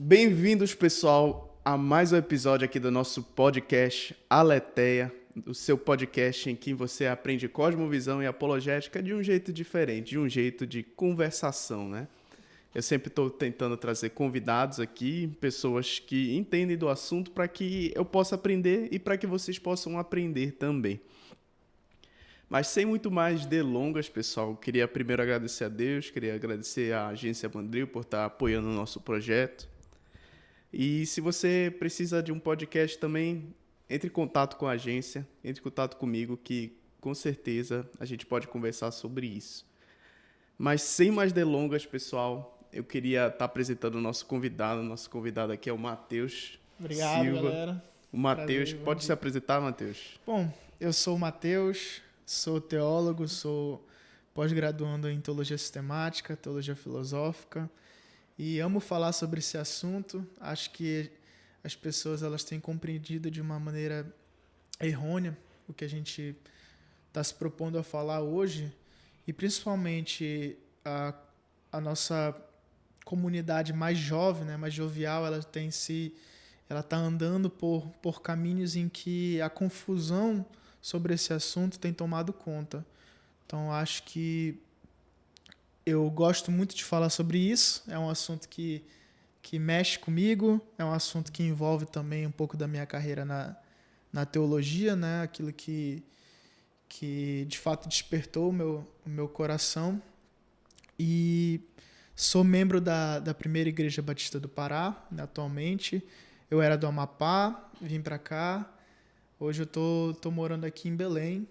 Bem-vindos, pessoal, a mais um episódio aqui do nosso podcast Aletheia, o seu podcast em que você aprende cosmovisão e apologética de um jeito diferente, de um jeito de conversação, né? Eu sempre estou tentando trazer convidados aqui, pessoas que entendem do assunto para que eu possa aprender e para que vocês possam aprender também. Mas sem muito mais delongas, pessoal, queria primeiro agradecer a Deus, queria agradecer à Agência Mandril por estar apoiando o nosso projeto. E se você precisa de um podcast também, entre em contato com a agência, entre em contato comigo, que com certeza a gente pode conversar sobre isso. Mas sem mais delongas, pessoal, eu queria estar apresentando o nosso convidado. O nosso convidado aqui é o Matheus Obrigado, Silva. galera. O Matheus, Prazer, bom pode se dia. apresentar, Matheus? Bom, eu sou o Matheus, sou teólogo, sou pós-graduando em teologia sistemática, teologia filosófica e amo falar sobre esse assunto. Acho que as pessoas elas têm compreendido de uma maneira errônea o que a gente está se propondo a falar hoje e principalmente a nossa comunidade mais jovem, né, mais jovial, ela está andando por caminhos em que a confusão sobre esse assunto tem tomado conta. Então, acho que eu gosto muito de falar sobre isso. É um assunto que mexe comigo, é um assunto que envolve também um pouco da minha carreira na teologia, né? Aquilo que de fato despertou o meu coração. E sou membro da primeira Igreja Batista do Pará, né, atualmente. Eu era do Amapá, vim para cá. Hoje eu tô morando aqui em Belém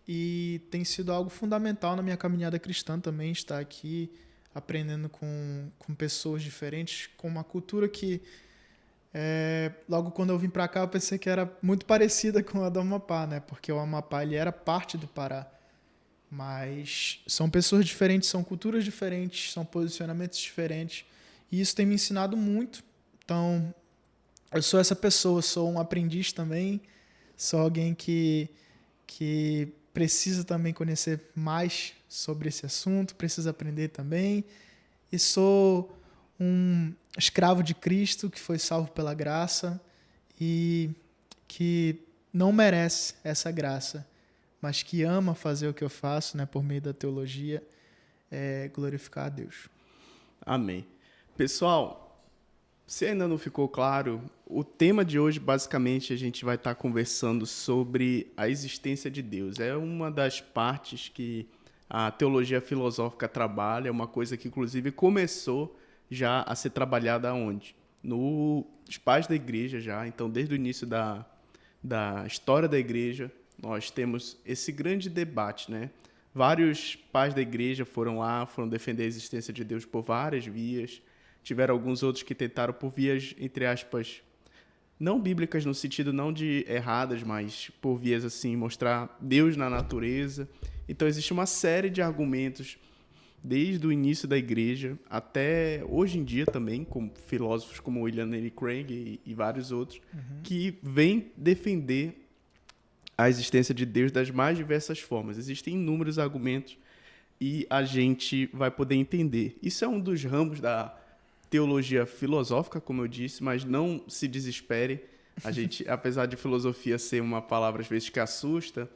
e tem sido algo fundamental na minha caminhada cristã também estar aqui aprendendo com pessoas diferentes, com uma cultura que logo quando eu vim para cá eu pensei que era muito parecida com a do Amapá, né? Porque o Amapá ele era parte do Pará. Mas são pessoas diferentes, são culturas diferentes, são posicionamentos diferentes. E isso tem me ensinado muito. Então, eu sou essa pessoa, sou um aprendiz também, sou alguém que precisa também conhecer mais sobre esse assunto, precisa aprender também. E sou um escravo de Cristo que foi salvo pela graça e que não merece essa graça, mas que ama fazer o que eu faço, né, por meio da teologia, glorificar a Deus. Amém. Pessoal, se ainda não ficou claro, o tema de hoje, basicamente, a gente vai estar conversando sobre a existência de Deus. É uma das partes que a teologia filosófica trabalha, é uma coisa que, inclusive, começou já a ser trabalhada onde? Nos pais da igreja já. Então, desde o início da história da igreja, nós temos esse grande debate, né? Vários pais da igreja foram lá, foram defender a existência de Deus por várias vias. Tiveram alguns outros que tentaram por vias, entre aspas, não bíblicas no sentido não de erradas, mas por vias assim, mostrar Deus na natureza. Então existe uma série de argumentos desde o início da igreja até hoje em dia também, com filósofos como William Lane Craig e vários outros, que vêm defender a existência de Deus das mais diversas formas. Existem inúmeros argumentos e a gente vai poder entender. Isso é um dos ramos da teologia filosófica, como eu disse, mas não se desespere. A gente, apesar de filosofia ser uma palavra às vezes que assusta,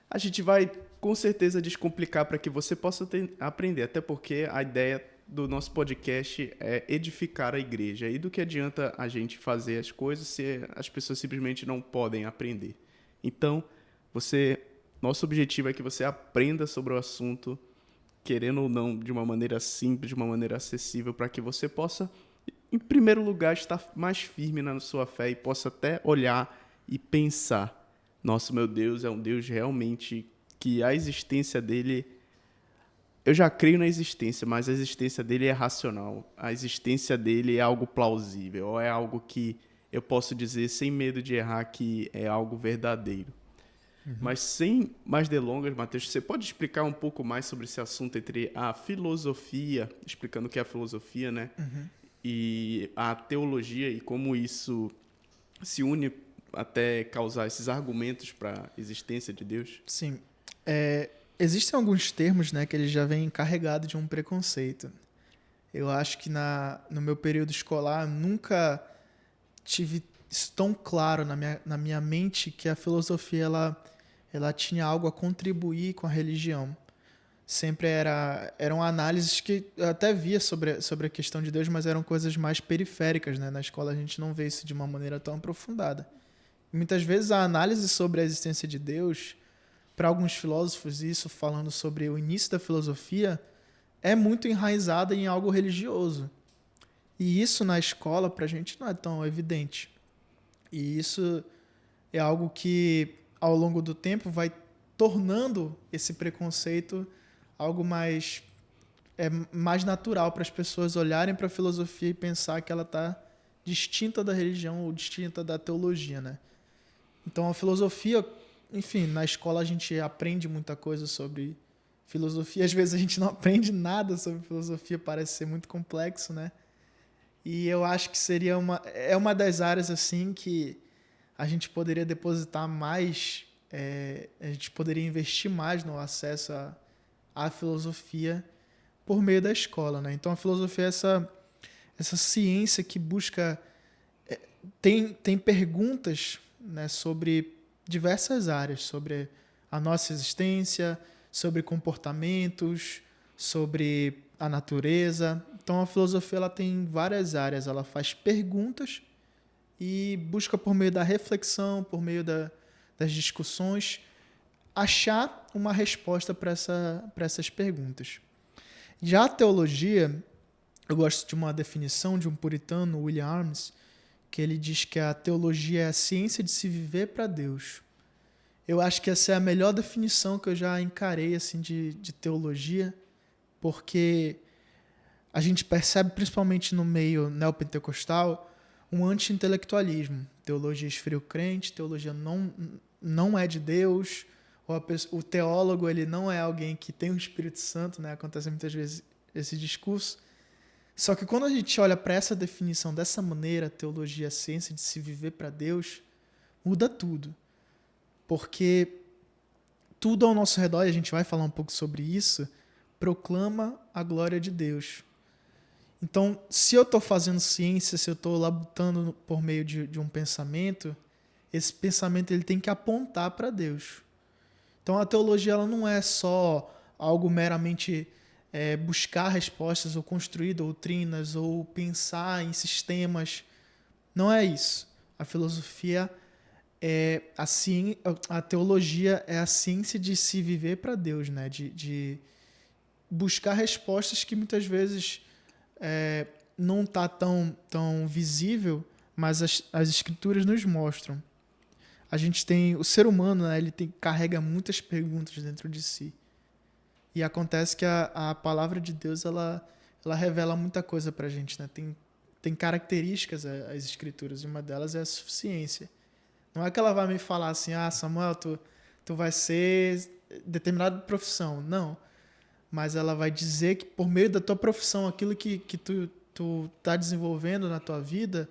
a gente vai com certeza descomplicar para que você possa aprender, até porque a ideia do nosso podcast é edificar a igreja. E do que adianta a gente fazer as coisas se as pessoas simplesmente não podem aprender? Então, nosso objetivo é que você aprenda sobre o assunto, querendo ou não, de uma maneira simples, de uma maneira acessível, para que você possa, em primeiro lugar, estar mais firme na sua fé e possa até olhar e pensar: nossa, meu Deus é um Deus realmente que a existência dele, eu já creio na existência, mas a existência dele é racional, a existência dele é algo plausível, ou é algo que eu posso dizer sem medo de errar que é algo verdadeiro. Mas sem mais delongas, Matheus, você pode explicar um pouco mais sobre esse assunto entre a filosofia, explicando o que é a filosofia, né? E a teologia e como isso se une até causar esses argumentos para a existência de Deus? Sim, existem alguns termos, né, que eles já vêm carregados de um preconceito. Eu acho que no meu período escolar nunca tive isso tão claro na minha mente que a filosofia ela tinha algo a contribuir com a religião. Sempre eram análises que eu até via sobre a questão de Deus, mas eram coisas mais periféricas, né? Na escola a gente não vê isso de uma maneira tão aprofundada. E muitas vezes a análise sobre a existência de Deus, para alguns filósofos, isso falando sobre o início da filosofia, é muito enraizada em algo religioso. E isso na escola, para a gente, não é tão evidente. E isso é algo que, ao longo do tempo, vai tornando esse preconceito algo mais natural para as pessoas olharem para a filosofia e pensar que ela está distinta da religião ou distinta da teologia, né? Então, a filosofia, enfim, na escola a gente aprende muita coisa sobre filosofia. Às vezes a gente não aprende nada sobre filosofia, parece ser muito complexo, né? E eu acho que é uma das áreas assim que a gente poderia depositar mais, a gente poderia investir mais no acesso à filosofia por meio da escola, né? Então a filosofia é essa ciência que busca tem perguntas, né, sobre diversas áreas, sobre a nossa existência, sobre comportamentos, sobre a natureza. Então a filosofia ela tem várias áreas, ela faz perguntas e busca por meio da reflexão, por meio das discussões, achar uma resposta para essas perguntas. Já a teologia, eu gosto de uma definição de um puritano, William Arms, que ele diz que a teologia é a ciência de se viver para Deus. Eu acho que essa é a melhor definição que eu já encarei assim, de teologia, porque a gente percebe, principalmente no meio neopentecostal, um anti-intelectualismo. Teologia esfria o crente, teologia não é de Deus, o teólogo ele não é alguém que tem o Espírito Santo, né? Acontece muitas vezes esse discurso. Só que quando a gente olha para essa definição dessa maneira, teologia, a ciência de se viver para Deus, muda tudo. Porque tudo ao nosso redor, e a gente vai falar um pouco sobre isso, proclama a glória de Deus. Então, se eu estou fazendo ciência, se eu estou labutando por meio de um pensamento, esse pensamento ele tem que apontar para Deus. Então, a teologia ela não é só algo meramente buscar respostas ou construir doutrinas ou pensar em sistemas. Não é isso. A filosofia a teologia é a ciência de se viver para Deus, né? De buscar respostas que muitas vezes não está tão visível, mas as escrituras nos mostram. A gente tem o ser humano, né, ele carrega muitas perguntas dentro de si. E acontece que a palavra de Deus ela revela muita coisa para a gente, né? Tem características as escrituras, e uma delas é a suficiência. Não é que ela vai me falar assim, Samuel, tu vai ser determinada profissão. Não. Mas ela vai dizer que por meio da tua profissão, aquilo que tu tá desenvolvendo na tua vida,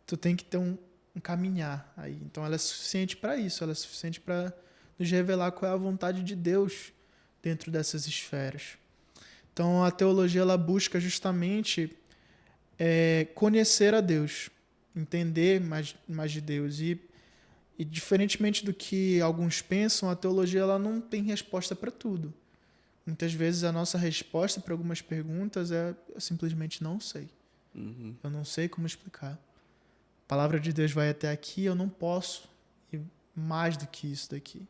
tu tem que ter um caminhar aí. Então ela é suficiente para isso, ela é suficiente para nos revelar qual é a vontade de Deus dentro dessas esferas. Então a teologia ela busca justamente conhecer a Deus, entender mais de Deus e diferentemente do que alguns pensam, a teologia ela não tem resposta para tudo. Muitas vezes a nossa resposta para algumas perguntas eu simplesmente não sei. Uhum. Eu não sei como explicar. A palavra de Deus vai até aqui, eu não posso ir mais do que isso daqui.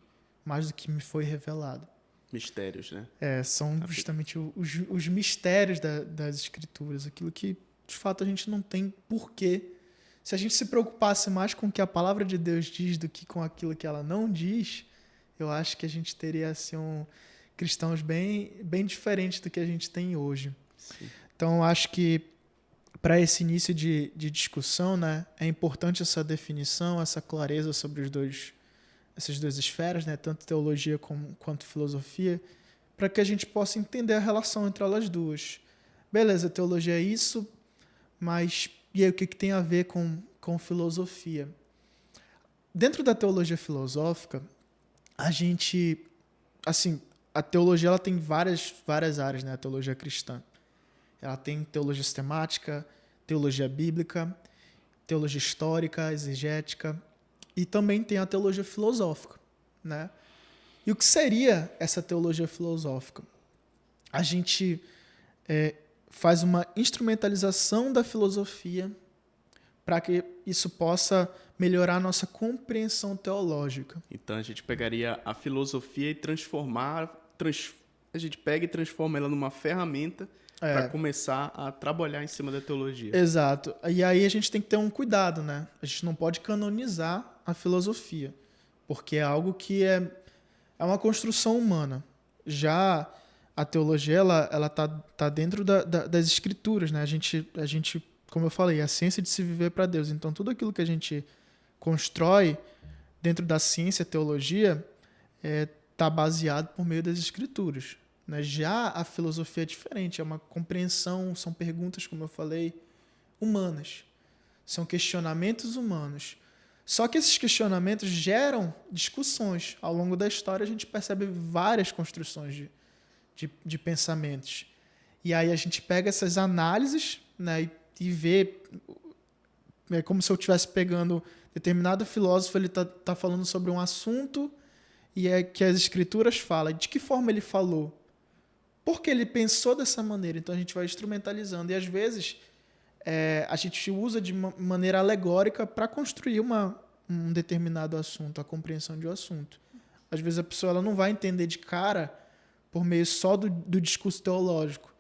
Mais do que me foi revelado. Mistérios, né? São justamente os mistérios das Escrituras. Aquilo que, de fato, a gente não tem porquê. Se a gente se preocupasse mais com o que a palavra de Deus diz do que com aquilo que ela não diz, eu acho que a gente teria assim, cristãos bem diferentes do que a gente tem hoje. Sim. Então, acho que para esse início de discussão, né, é importante essa definição, essa clareza sobre essas duas esferas, né, tanto teologia quanto filosofia, para que a gente possa entender a relação entre elas duas. Beleza, teologia é isso, mas e aí o que tem a ver com filosofia? Dentro da teologia filosófica, a teologia ela tem várias áreas, né, a teologia cristã. Ela tem teologia sistemática, teologia bíblica, teologia histórica, exegética, e também tem a teologia filosófica, né? E o que seria essa teologia filosófica? A gente faz uma instrumentalização da filosofia para que isso possa melhorar a nossa compreensão teológica. Então a gente pegaria a filosofia e a gente pega e transforma ela numa ferramenta para começar a trabalhar em cima da teologia. Exato. E aí a gente tem que ter um cuidado, né? A gente não pode canonizar a filosofia, porque é algo que é uma construção humana. Já a teologia, ela tá dentro das escrituras, né? A gente, como eu falei, é a ciência de se viver para Deus. Então, tudo aquilo que a gente constrói dentro da ciência, teologia, tá baseado por meio das escrituras, né? Já a filosofia é diferente, é uma compreensão, são perguntas, como eu falei, humanas. São questionamentos humanos. Só que esses questionamentos geram discussões. Ao longo da história, a gente percebe várias construções de pensamentos. E aí a gente pega essas análises, né, e vê... É como se eu estivesse pegando determinado filósofo, ele tá falando sobre um assunto e é que as escrituras falam. De que forma ele falou? Por que ele pensou dessa maneira? Então a gente vai instrumentalizando. E às vezes a gente usa de maneira alegórica para construir um determinado assunto, a compreensão de um assunto. Às vezes a pessoa ela não vai entender de cara por meio só do discurso teológico,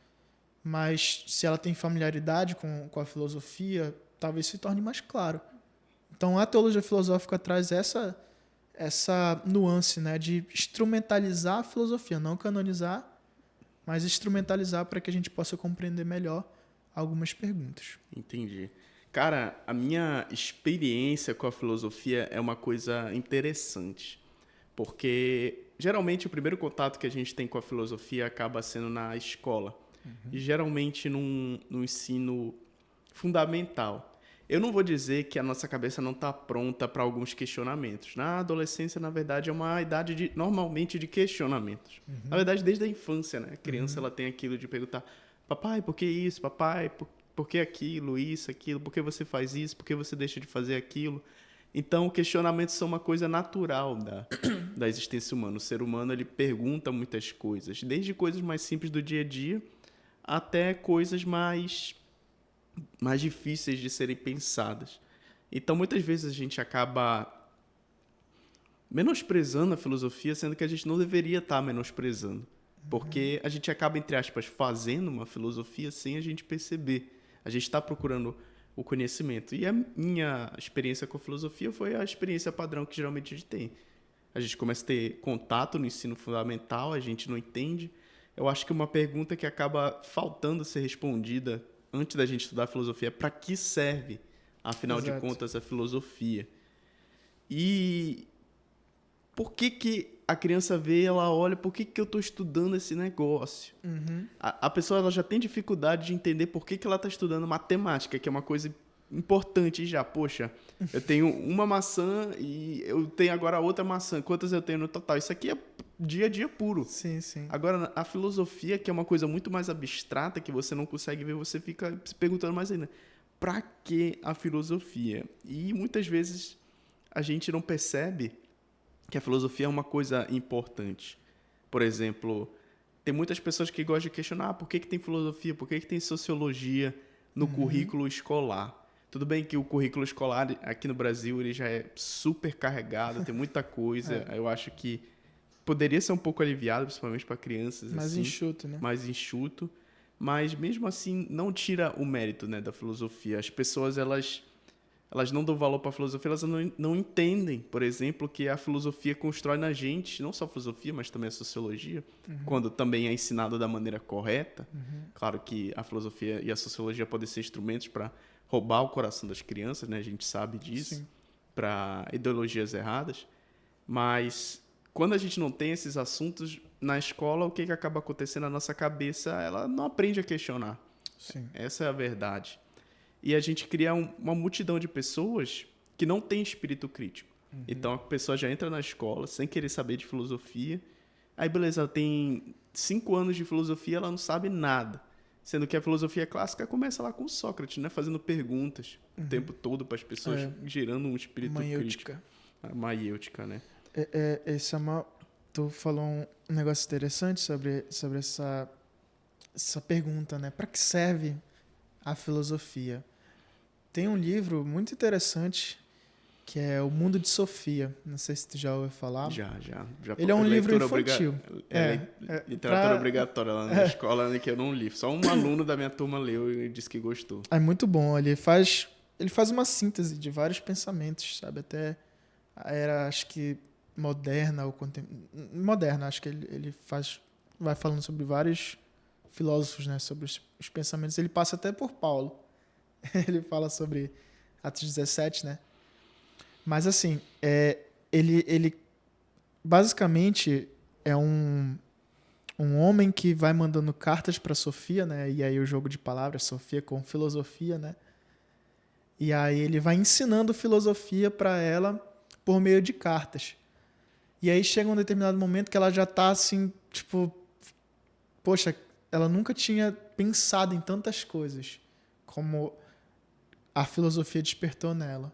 mas se ela tem familiaridade com a filosofia, talvez se torne mais claro. Então a teologia filosófica traz essa nuance, né, de instrumentalizar a filosofia, não canonizar, mas instrumentalizar para que a gente possa compreender melhor algumas perguntas. Entendi. Cara, a minha experiência com a filosofia é uma coisa interessante, porque geralmente o primeiro contato que a gente tem com a filosofia acaba sendo na escola, e geralmente no ensino fundamental. Eu não vou dizer que a nossa cabeça não está pronta para alguns questionamentos. Na adolescência, na verdade, é uma idade normalmente de questionamentos. Na verdade, desde a infância, né? A criança ela tem aquilo de perguntar: papai, por que isso? Papai, por que aquilo, isso, aquilo? Por que você faz isso? Por que você deixa de fazer aquilo? Então, questionamentos são uma coisa natural da existência humana. O ser humano ele pergunta muitas coisas, desde coisas mais simples do dia a dia até coisas mais difíceis de serem pensadas. Então, muitas vezes a gente acaba menosprezando a filosofia, sendo que a gente não deveria estar menosprezando. Porque a gente acaba, entre aspas, fazendo uma filosofia sem a gente perceber. A gente está procurando o conhecimento. E a minha experiência com a filosofia foi a experiência padrão que geralmente a gente tem. A gente começa a ter contato no ensino fundamental, a gente não entende. Eu acho que uma pergunta que acaba faltando ser respondida antes da gente estudar filosofia é para que serve, afinal de contas, a filosofia. E por que a criança vê, ela olha, por que eu estou estudando esse negócio? A pessoa ela já tem dificuldade de entender por que ela está estudando matemática, que é uma coisa importante já. Poxa, eu tenho uma maçã e eu tenho agora outra maçã. Quantas eu tenho no total? Isso aqui é dia a dia puro. Sim, sim. Agora, a filosofia, que é uma coisa muito mais abstrata, que você não consegue ver, você fica se perguntando mais ainda, para que a filosofia? E muitas vezes a gente não percebe que a filosofia é uma coisa importante. Por exemplo, tem muitas pessoas que gostam de questionar por que tem filosofia, por que tem sociologia no currículo escolar. Tudo bem que o currículo escolar aqui no Brasil ele já é super carregado, tem muita coisa. Eu acho que poderia ser um pouco aliviado, principalmente para crianças. Mais assim, enxuto, né? Mais enxuto. Mas mesmo assim, não tira o mérito, né, da filosofia. As pessoas, elas não dão valor para a filosofia, elas não entendem, por exemplo, que a filosofia constrói na gente, não só a filosofia, mas também a sociologia, quando também é ensinado da maneira correta. Claro que a filosofia e a sociologia podem ser instrumentos para roubar o coração das crianças, né? A gente sabe disso, para ideologias erradas. Mas quando a gente não tem esses assuntos na escola, o que acaba acontecendo na nossa cabeça? Ela não aprende a questionar. Sim. Essa é a verdade. E a gente cria uma multidão de pessoas que não tem espírito crítico. Então, a pessoa já entra na escola sem querer saber de filosofia. Aí, beleza, ela tem 5 anos de filosofia, ela não sabe nada. Sendo que a filosofia clássica começa lá com Sócrates, né? Fazendo perguntas o tempo todo para as pessoas, gerando um espírito crítico. A maiêutica, né? Tu falou um negócio interessante sobre essa pergunta, né? Para que serve a filosofia? Tem um livro muito interessante que é O Mundo de Sofia. Não sei se tu já ouviu falar. Já. Ele é um livro infantil. Literatura obrigatória lá na escola, né, que eu não li. Só um aluno da minha turma leu e disse que gostou. É muito bom. Ele faz uma síntese de vários pensamentos, sabe? Até a era, acho que moderna ou moderna, acho que ele vai falando sobre vários filósofos, né? Sobre os pensamentos. Ele passa até por Paulo. Ele fala sobre Atos 17, né? Mas assim, ele basicamente é um homem que vai mandando cartas para Sofia, né? E aí o jogo de palavras, Sofia com filosofia, né? E aí ele vai ensinando filosofia para ela por meio de cartas. E aí chega um determinado momento que ela já tá assim, tipo, poxa, ela nunca tinha pensado em tantas coisas como a filosofia despertou nela.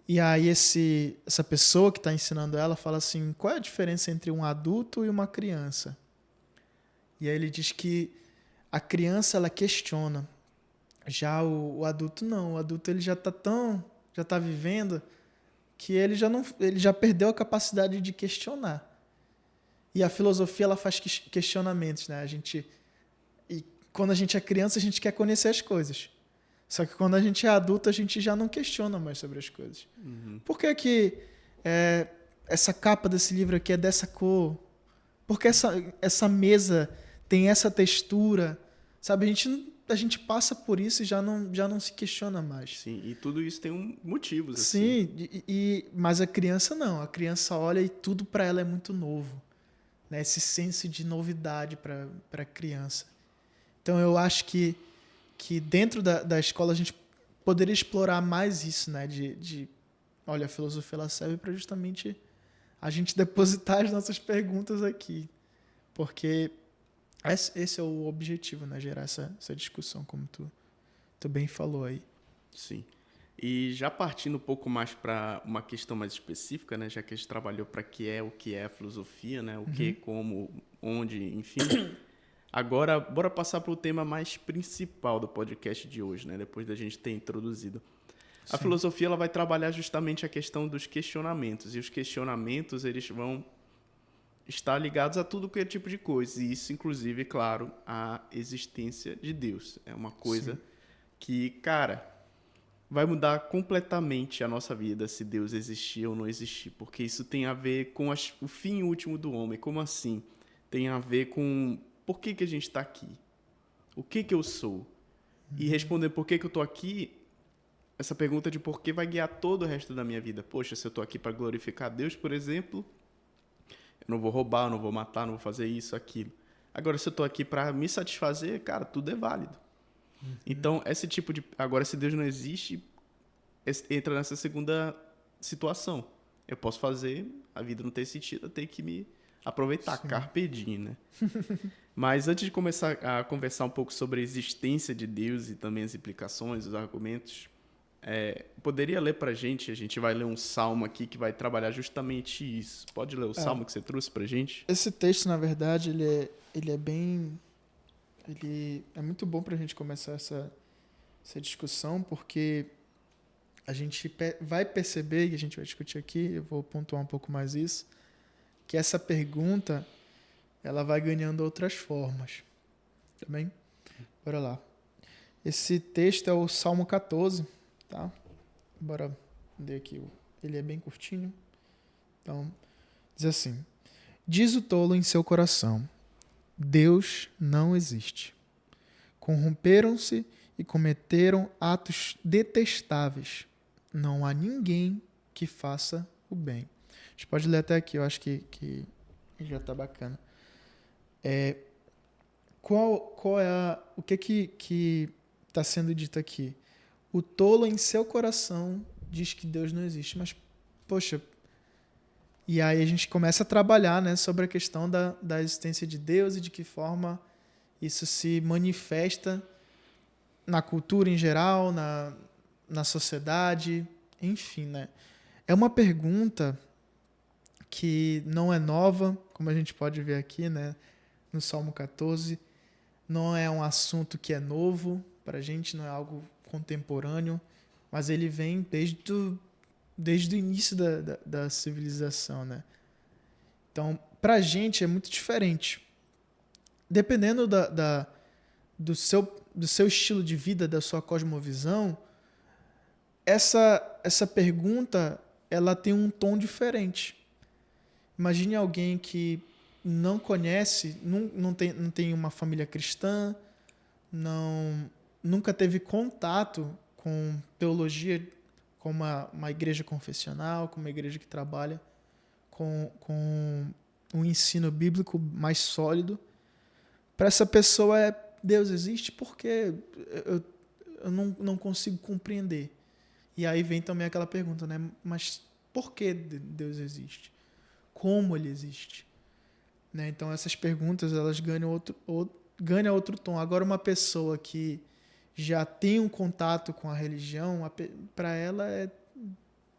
E aí essa pessoa que está ensinando ela fala assim, qual é a diferença entre um adulto e uma criança? E aí ele diz que a criança ela questiona, já o adulto não, o adulto ele já está vivendo que ele já perdeu a capacidade de questionar. E a filosofia ela faz questionamentos, né? E quando a gente é criança a gente quer conhecer as coisas. Só que quando a gente é adulto, a gente já não questiona mais sobre as coisas. Uhum. Por que essa capa desse livro aqui é dessa cor? Por que essa mesa tem essa textura? Sabe, a gente passa por isso e já não se questiona mais. Sim, e tudo isso tem motivos. Sim, assim. Mas a criança não. A criança olha e tudo para ela é muito novo. Né? Esse senso de novidade para a criança. Então eu acho que dentro da escola a gente poderia explorar mais isso, né? Olha, a filosofia ela serve para justamente a gente depositar as nossas perguntas aqui. Porque esse é o objetivo, né? Gerar essa discussão, como tu bem falou aí. Sim. E já partindo um pouco mais para uma questão mais específica, né? Já que a gente trabalhou para o que é a filosofia, né? O que, como, onde, enfim... Agora, bora passar para o tema mais principal do podcast de hoje, né? Depois da gente ter introduzido. Sim. A filosofia ela vai trabalhar justamente a questão dos questionamentos. E os questionamentos eles vão estar ligados a tudo que é tipo de coisa. E isso, inclusive, claro, a existência de Deus. É uma coisa Sim. que, cara, vai mudar completamente a nossa vida se Deus existir ou não existir. Porque isso tem a ver com o fim último do homem. Como assim? Tem a ver com... Por que a gente está aqui? O que eu sou? E responder por que eu estou aqui, essa pergunta de por que vai guiar todo o resto da minha vida. Poxa, se eu estou aqui para glorificar Deus, por exemplo, eu não vou roubar, eu não vou matar, não vou fazer isso, aquilo. Agora, se eu estou aqui para me satisfazer, cara, tudo é válido. Então, esse tipo de... Agora, se Deus não existe, entra nessa segunda situação. Eu posso fazer, a vida não tem sentido, eu tenho que me aproveitar, Sim. Carpe diem, né? Mas antes de começar a conversar um pouco sobre a existência de Deus e também as implicações, os argumentos, poderia ler pra gente? A gente vai ler um salmo aqui que vai trabalhar justamente isso. Pode ler o salmo que você trouxe pra gente? Esse texto, na verdade, ele é bem... Ele é muito bom pra gente começar essa discussão, porque a gente vai perceber, e a gente vai discutir aqui, eu vou pontuar um pouco mais isso, que essa pergunta... ela vai ganhando outras formas. Tá bem? Bora lá. Esse texto é o Salmo 14, tá? Bora ler aqui. Ele é bem curtinho. Então, diz assim: diz o tolo em seu coração, Deus não existe. Corromperam-se e cometeram atos detestáveis. Não há ninguém que faça o bem. A gente pode ler até aqui, eu acho que já tá bacana. Qual é o que está sendo dito aqui? O tolo em seu coração diz que Deus não existe, mas poxa, e aí a gente começa a trabalhar, né, sobre a questão da existência de Deus e de que forma isso se manifesta na cultura em geral, na sociedade, enfim, né? É uma pergunta que não é nova, como a gente pode ver aqui, né, no Salmo 14. Não é um assunto que é novo para a gente, não é algo contemporâneo, mas ele vem desde o início da civilização, né? Então, para a gente é muito diferente. Dependendo do seu estilo de vida, da sua cosmovisão, essa pergunta ela tem um tom diferente. Imagine alguém que não conhece, não tem uma família cristã, nunca teve contato com teologia, com uma igreja confessional, com uma igreja que trabalha com um ensino bíblico mais sólido. Para essa pessoa Deus existe porque eu não consigo compreender. E aí vem também aquela pergunta, né? Mas por que Deus existe? Como ele existe? Né? Então essas perguntas elas ganham outro tom. Agora uma pessoa que já tem um contato com a religião, para ela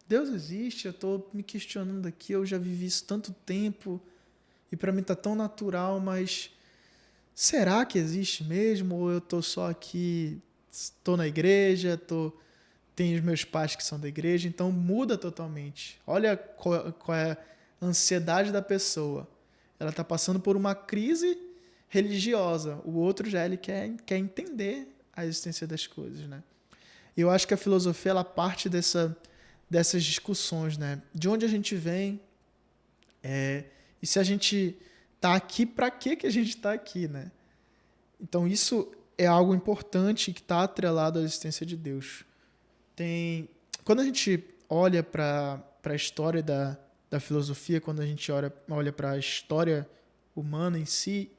Deus existe, eu estou me questionando aqui, eu já vivi isso tanto tempo e para mim está tão natural, mas será que existe mesmo? Ou eu estou só aqui, estou na igreja, tenho os meus pais que são da igreja, então muda totalmente. Olha qual é a ansiedade da pessoa. Ela está passando por uma crise religiosa. O outro já ele quer entender a existência das coisas, né? E eu acho que a filosofia ela parte dessas discussões, né? De onde a gente vem e se a gente está aqui, para que a gente está aqui, né? Então isso é algo importante que está atrelado à existência de Deus. Quando a gente olha para a história da filosofia, quando a gente olha para a história humana em si,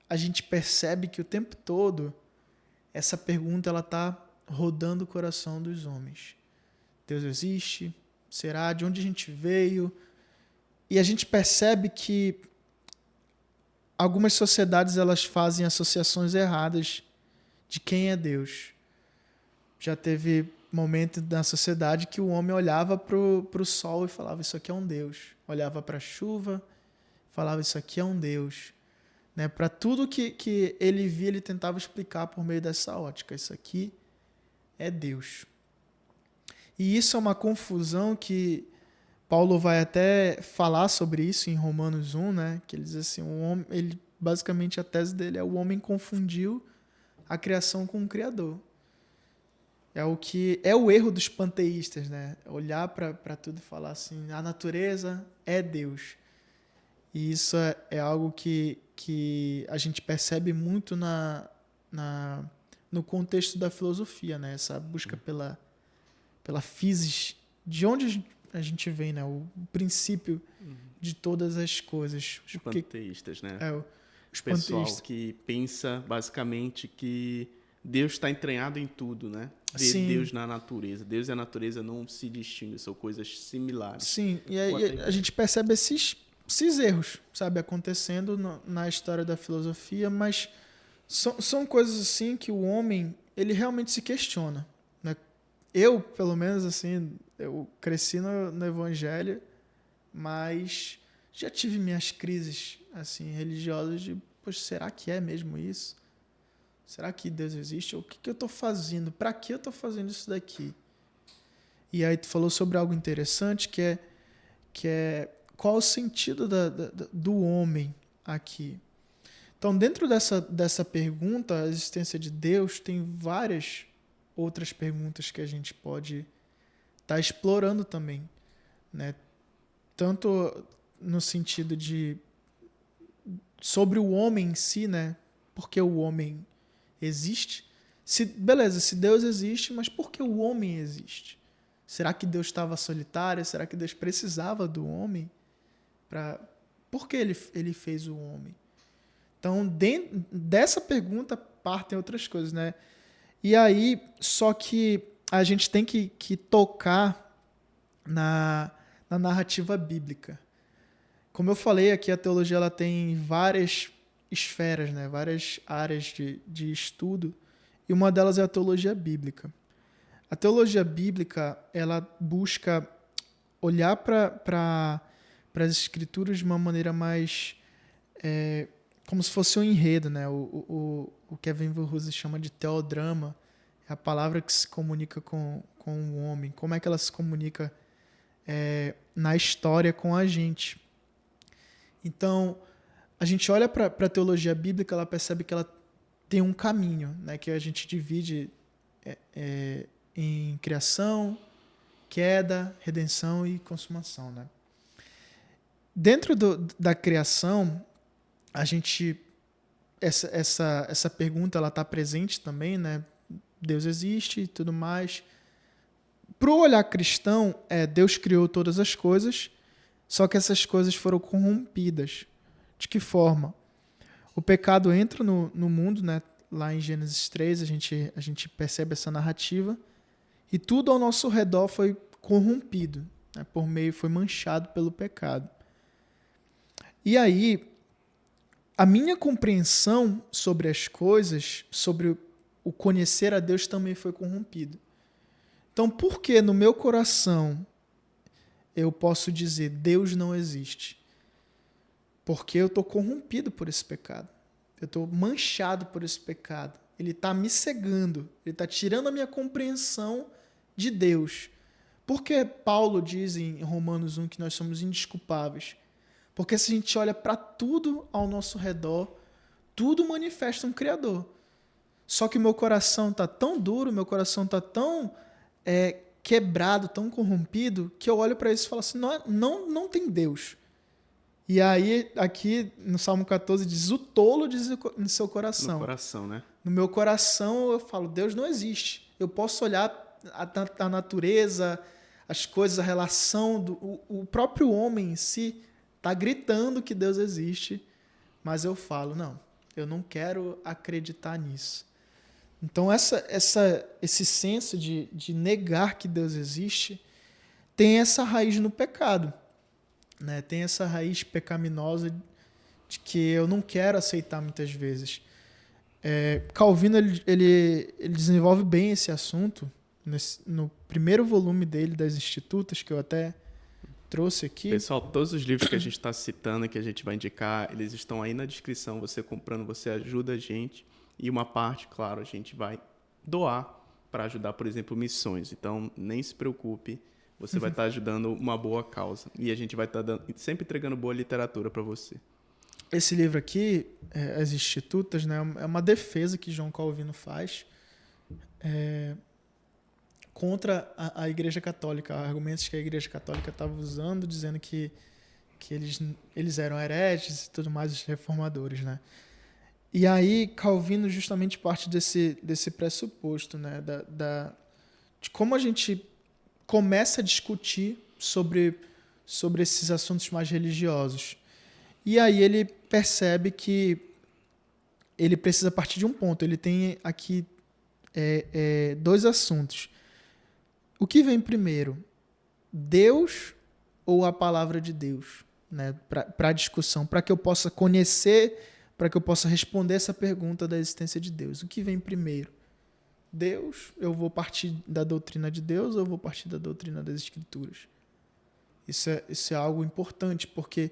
a gente percebe que o tempo todo essa pergunta ela está rodando o coração dos homens. Deus existe? Será? De onde a gente veio? E a gente percebe que algumas sociedades elas fazem associações erradas de quem é Deus. Já teve momento na sociedade que o homem olhava para o sol e falava, isso aqui é um Deus. Olhava para a chuva, falava, isso aqui é um Deus. Né? Para tudo que ele via, ele tentava explicar por meio dessa ótica. Isso aqui é Deus. E isso é uma confusão que Paulo vai até falar sobre isso em Romanos 1, né? Que ele diz assim, basicamente a tese dele é o homem confundiu a criação com o Criador. É o erro dos panteístas, né? Olhar para tudo e falar assim, a natureza é Deus. E isso é algo que a gente percebe muito no contexto da filosofia, né? Essa busca pela physis, de onde a gente vem, né? O princípio de todas as coisas. Os panteístas, né? Os pessoal panteístas. Que pensa basicamente que Deus está entranhado em tudo, né? Vê Deus na natureza. Deus e a natureza não se distinguem, são coisas similares. Sim, e aí a gente percebe esses erros, sabe, acontecendo na história da filosofia, mas são coisas assim que o homem, ele realmente se questiona, né? Eu, pelo menos, assim, eu cresci no evangelho, mas já tive minhas crises, assim, religiosas de, poxa, será que é mesmo isso? Será que Deus existe? O que eu estou fazendo? Para que eu estou fazendo isso daqui? E aí tu falou sobre algo interessante, que é qual o sentido do homem aqui. Então, dentro dessa pergunta, a existência de Deus, tem várias outras perguntas que a gente pode estar explorando também, né? Tanto no sentido sobre o homem em si, né? Por que o homem existe? Beleza, se Deus existe, mas por que o homem existe? Será que Deus estava solitário? Será que Deus precisava do homem? Por que ele fez o homem? Então, dessa pergunta partem outras coisas, né? E aí, só que a gente tem que tocar na narrativa bíblica. Como eu falei aqui, a teologia ela tem várias esferas, né? Várias áreas de estudo, e uma delas é a teologia bíblica. A teologia bíblica, ela busca olhar para as escrituras de uma maneira mais como se fosse um enredo, né? O Kevin Verhulst chama de teodrama, é a palavra que se comunica com o homem, como é que ela se comunica na história com a gente. Então, a gente olha para a teologia bíblica, ela percebe que ela tem um caminho, né? Que a gente divide em criação, queda, redenção e consumação, né? Dentro da criação, a gente essa pergunta ela está presente também, né? Deus existe e tudo mais. Para o olhar cristão, Deus criou todas as coisas, só que essas coisas foram corrompidas. De que forma? O pecado entra no mundo, né? Lá em Gênesis 3, a gente percebe essa narrativa, e tudo ao nosso redor foi corrompido, né? Foi manchado pelo pecado. E aí, a minha compreensão sobre as coisas, sobre o conhecer a Deus, também foi corrompido. Então, por que no meu coração eu posso dizer Deus não existe? Porque eu estou corrompido por esse pecado. Eu estou manchado por esse pecado. Ele está me cegando. Ele está tirando a minha compreensão de Deus. Por que Paulo diz em Romanos 1 que nós somos indesculpáveis? Porque se a gente olha para tudo ao nosso redor, tudo manifesta um Criador. Só que o meu coração está tão duro, meu coração está tão quebrado, tão corrompido, que eu olho para isso e falo assim, não tem Deus. E aí, aqui no Salmo 14 diz, o tolo diz no seu coração. No coração, né? No meu coração eu falo, Deus não existe. Eu posso olhar a natureza, as coisas, a relação, o próprio homem em si está gritando que Deus existe, mas eu falo, não, eu não quero acreditar nisso. Então esse senso de negar que Deus existe tem essa raiz no pecado, né? Tem essa raiz pecaminosa de que eu não quero aceitar muitas vezes. Calvino ele desenvolve bem esse assunto no primeiro volume dele, das Institutas, que eu até trouxe aqui. Pessoal, todos os livros que a gente está citando, que a gente vai indicar, eles estão aí na descrição. Você comprando, você ajuda a gente. E uma parte, claro, a gente vai doar para ajudar, por exemplo, missões. Então, nem se preocupe, você vai estar ajudando uma boa causa. E a gente vai estar sempre entregando boa literatura para você. Esse livro aqui, As Institutas, né, é uma defesa que João Calvino faz contra a Igreja Católica, argumentos que a Igreja Católica estava usando, dizendo que eles eram hereges e tudo mais, os reformadores, né? E aí Calvino justamente parte desse pressuposto, né? De como a gente começa a discutir sobre esses assuntos mais religiosos. E aí ele percebe que ele precisa partir de um ponto. Ele tem aqui dois assuntos. O que vem primeiro? Deus ou a palavra de Deus? Né? Para a discussão, para que eu possa conhecer, para que eu possa responder essa pergunta da existência de Deus. O que vem primeiro? Deus, eu vou partir da doutrina de Deus ou eu vou partir da doutrina das Escrituras? Isso é algo importante, porque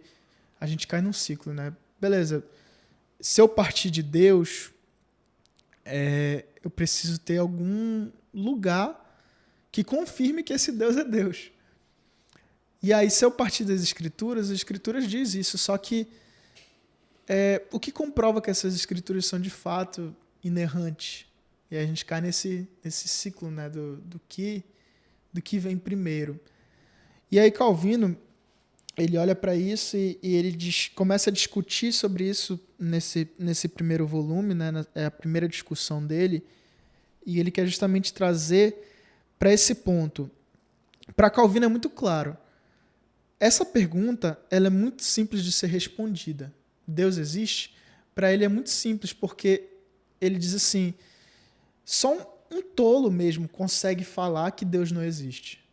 a gente cai num ciclo, né? Beleza, se eu partir de Deus, eu preciso ter algum lugar que confirme que esse Deus é Deus. E aí, se eu partir das Escrituras, as Escrituras dizem isso, só que o que comprova que essas Escrituras são de fato inerrantes? E aí a gente cai nesse ciclo, né, do que vem primeiro. E aí Calvino, ele olha para isso e ele começa a discutir sobre isso nesse primeiro volume, né, é a primeira discussão dele, e ele quer justamente trazer para esse ponto. Para Calvino é muito claro. Essa pergunta ela é muito simples de ser respondida. Deus existe? Para ele é muito simples, porque ele diz assim, só um tolo mesmo consegue falar que Deus não existe.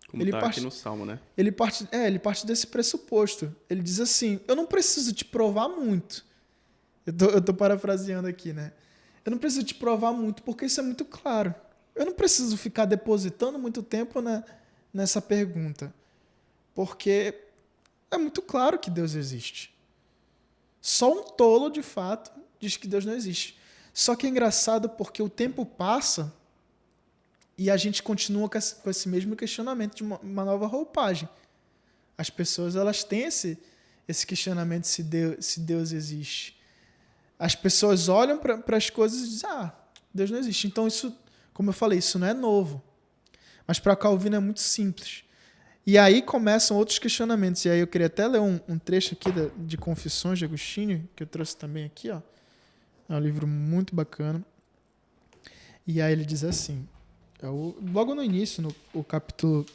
Como está aqui no Salmo, né? Ele parte desse pressuposto. Ele diz assim, eu não preciso te provar muito. Eu tô parafraseando aqui, né? Eu não preciso te provar muito, porque isso é muito claro. Eu não preciso ficar depositando muito tempo nessa pergunta, porque é muito claro que Deus existe. Só um tolo, de fato, diz que Deus não existe. Só que é engraçado porque o tempo passa e a gente continua com esse mesmo questionamento de uma nova roupagem. As pessoas, elas têm esse questionamento se Deus existe. As pessoas olham para as coisas e dizem, Deus não existe. Então, isso, como eu falei, isso não é novo. Mas para Calvino é muito simples. E aí começam outros questionamentos. E aí eu queria até ler um trecho aqui de Confissões de Agostinho, que eu trouxe também aqui. Ó. É um livro muito bacana. E aí ele diz assim, logo no início, no capítulo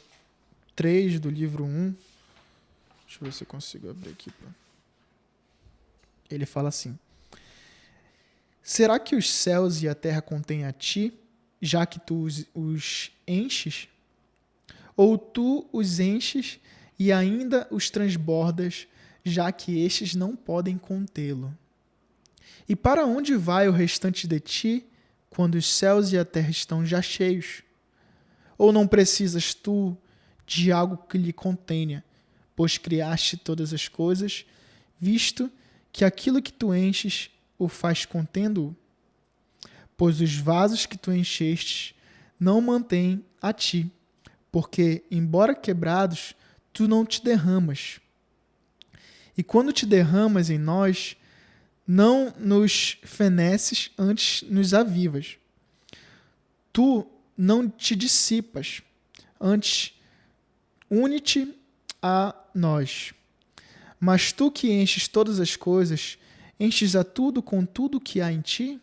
3 do livro 1, deixa eu ver se eu consigo abrir aqui. Ele fala assim, será que os céus e a terra contêm a ti, já que tu os enches? Ou tu os enches e ainda os transbordas, já que estes não podem contê-lo? E para onde vai o restante de ti, quando os céus e a terra estão já cheios? Ou não precisas tu de algo que lhe contenha, pois criaste todas as coisas, visto que aquilo que tu enches o faz contendo-o? Pois os vasos que tu enchestes não mantêm a ti, porque, embora quebrados, tu não te derramas. E quando te derramas em nós, não nos feneces, antes nos avivas. Tu não te dissipas, antes une-te a nós. Mas tu que enches todas as coisas, enches a tudo com tudo que há em ti?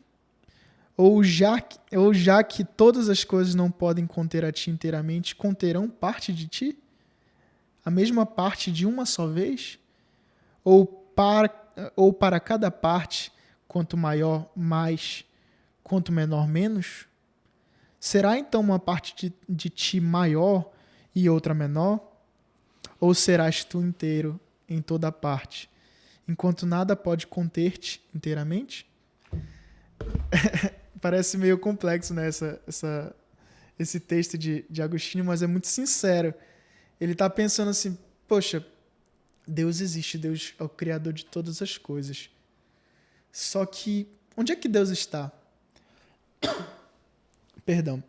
Ou já que todas as coisas não podem conter a ti inteiramente, conterão parte de ti? A mesma parte de uma só vez? Ou para cada parte, quanto maior, mais, quanto menor, menos? Será então uma parte de ti maior e outra menor? Ou serás tu inteiro em toda parte, enquanto nada pode conter-te inteiramente? Parece meio complexo, né, esse texto de Agostinho, mas é muito sincero. Ele está pensando assim, poxa, Deus existe, Deus é o Criador de todas as coisas. Só que, onde é que Deus está? Perdão.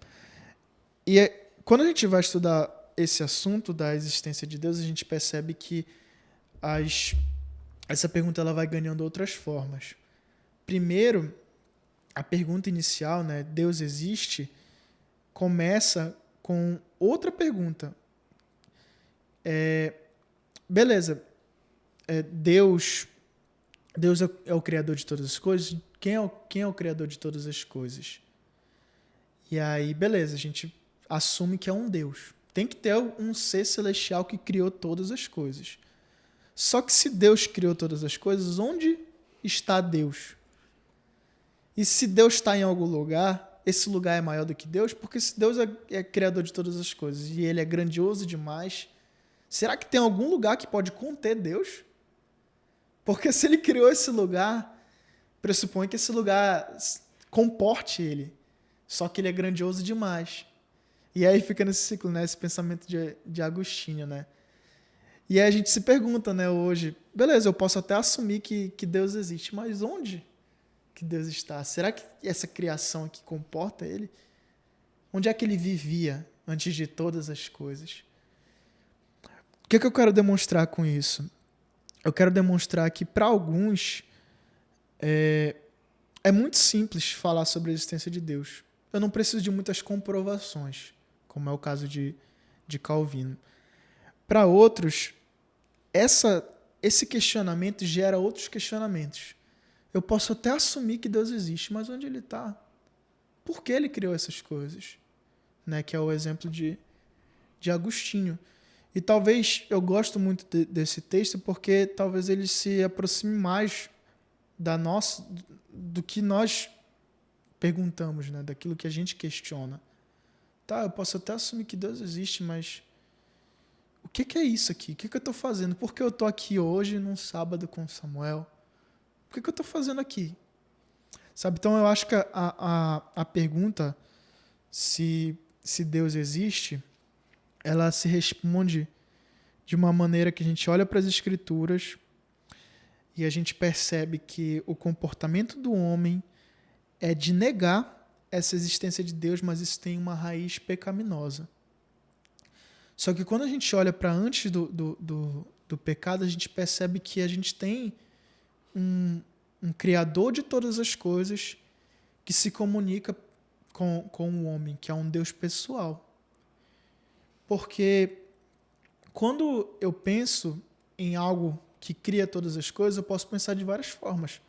E quando a gente vai estudar esse assunto da existência de Deus, a gente percebe que essa pergunta ela vai ganhando outras formas. Primeiro, a pergunta inicial, né, Deus existe, começa com outra pergunta. Beleza, Deus é o Criador de todas as coisas. Quem é o Criador de todas as coisas? E aí, beleza, a gente assume que é um Deus. Tem que ter um ser celestial que criou todas as coisas. Só que se Deus criou todas as coisas, onde está Deus? E se Deus está em algum lugar, esse lugar é maior do que Deus? Porque se Deus é criador de todas as coisas e ele é grandioso demais, será que tem algum lugar que pode conter Deus? Porque se ele criou esse lugar, pressupõe que esse lugar comporte ele. Só que ele é grandioso demais. E aí fica nesse ciclo, né, esse pensamento de Agostinho, né? E aí a gente se pergunta, né, hoje, beleza, eu posso até assumir que Deus existe, mas onde que Deus está? Será que essa criação aqui comporta ele? Onde é que ele vivia antes de todas as coisas? O que é que eu quero demonstrar com isso? Eu quero demonstrar que, para alguns, é muito simples falar sobre a existência de Deus. Eu não preciso de muitas comprovações, como é o caso de Calvino. Para outros, esse questionamento gera outros questionamentos. Eu posso até assumir que Deus existe, mas onde ele está? Por que ele criou essas coisas? Né? Que é o exemplo de Agostinho. E talvez eu gosto muito desse texto porque talvez ele se aproxime mais do que nós perguntamos, né? Daquilo que a gente questiona. Tá, eu posso até assumir que Deus existe, mas o que é isso aqui? O que eu estou fazendo? Por que eu estou aqui hoje, num sábado com Samuel? por que eu estou fazendo aqui? Sabe? Então eu acho que a pergunta se Deus existe, ela se responde de uma maneira que a gente olha para as Escrituras e a gente percebe que o comportamento do homem é de negar essa existência de Deus, mas isso tem uma raiz pecaminosa. Só que quando a gente olha para antes do pecado, a gente percebe que a gente tem um Criador de todas as coisas que se comunica com o homem, que é um Deus pessoal. Porque quando eu penso em algo que cria todas as coisas, eu posso pensar de várias formas.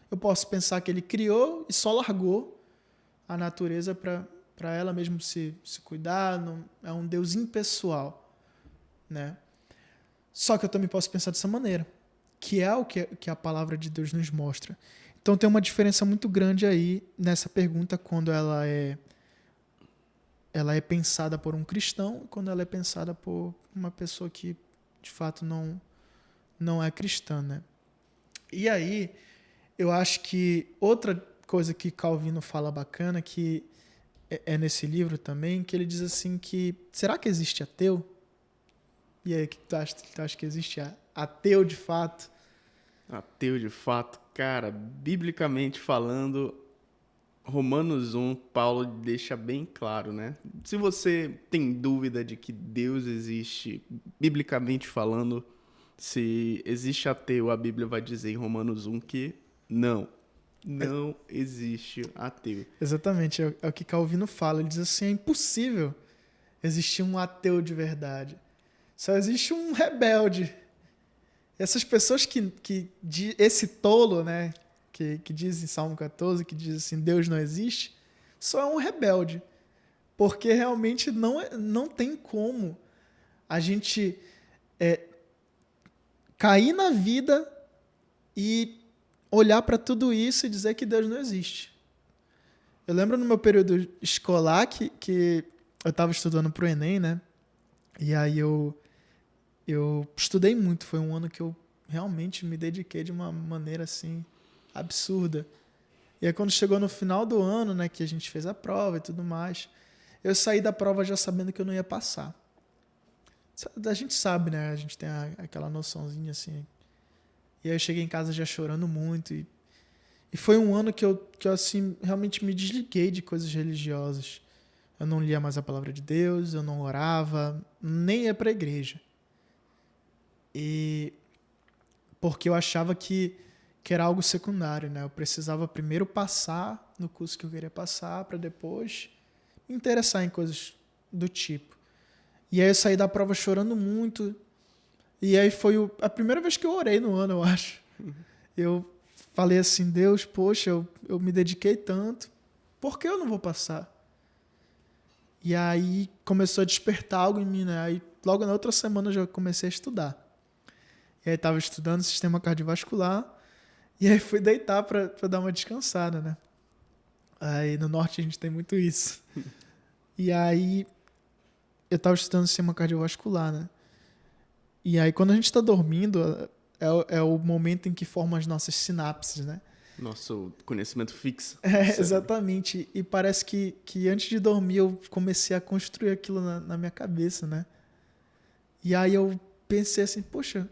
Eu posso pensar que ele criou e só largou a natureza para ela mesma se cuidar, não, é um Deus impessoal, né? Só que eu também posso pensar dessa maneira, que é o que a palavra de Deus nos mostra. Então tem uma diferença muito grande aí nessa pergunta quando ela é pensada por um cristão e quando ela é pensada por uma pessoa que de fato não é cristã, né? E aí eu acho que outra coisa que Calvino fala bacana, que é nesse livro também, que ele diz assim que, será que existe ateu? E aí, o que tu acha? Tu acha que existe ateu de fato? Ateu de fato, cara, biblicamente falando, Romanos 1, Paulo deixa bem claro, né? Se você tem dúvida de que Deus existe, biblicamente falando, se existe ateu, a Bíblia vai dizer em Romanos 1 que não existe ateu. Exatamente, é o que Calvino fala. Ele diz assim, é impossível existir um ateu de verdade. Só existe um rebelde. Essas pessoas esse tolo, né, que diz em Salmo 14, que diz assim, Deus não existe, só é um rebelde. Porque realmente não tem como a gente cair na vida e olhar para tudo isso e dizer que Deus não existe. Eu lembro no meu período escolar que eu estava estudando para o Enem, né? E aí eu estudei muito. Foi um ano que eu realmente me dediquei de uma maneira assim absurda. E aí quando chegou no final do ano, né, que a gente fez a prova e tudo mais, eu saí da prova já sabendo que eu não ia passar. A gente sabe, né? A gente tem aquela noçãozinha assim. E aí eu cheguei em casa já chorando muito e foi um ano que eu assim, realmente me desliguei de coisas religiosas. Eu não lia mais a palavra de Deus, eu não orava, nem ia para a igreja. E porque eu achava que era algo secundário, né? Eu precisava primeiro passar no curso que eu queria passar para depois me interessar em coisas do tipo. E aí eu saí da prova chorando muito. E aí foi a primeira vez que eu orei no ano, eu acho. Eu falei assim, Deus, poxa, eu me dediquei tanto, por que eu não vou passar? E aí começou a despertar algo em mim, né? Aí logo na outra semana eu já comecei a estudar. E aí estava estudando sistema cardiovascular, e aí fui deitar para dar uma descansada, né? Aí no norte a gente tem muito isso. E aí eu estava estudando sistema cardiovascular, né? E aí quando a gente está dormindo, é o momento em que formam as nossas sinapses, né? Nosso conhecimento fixo. Exatamente. E parece que antes de dormir eu comecei a construir aquilo na minha cabeça, né? E aí eu pensei assim, poxa,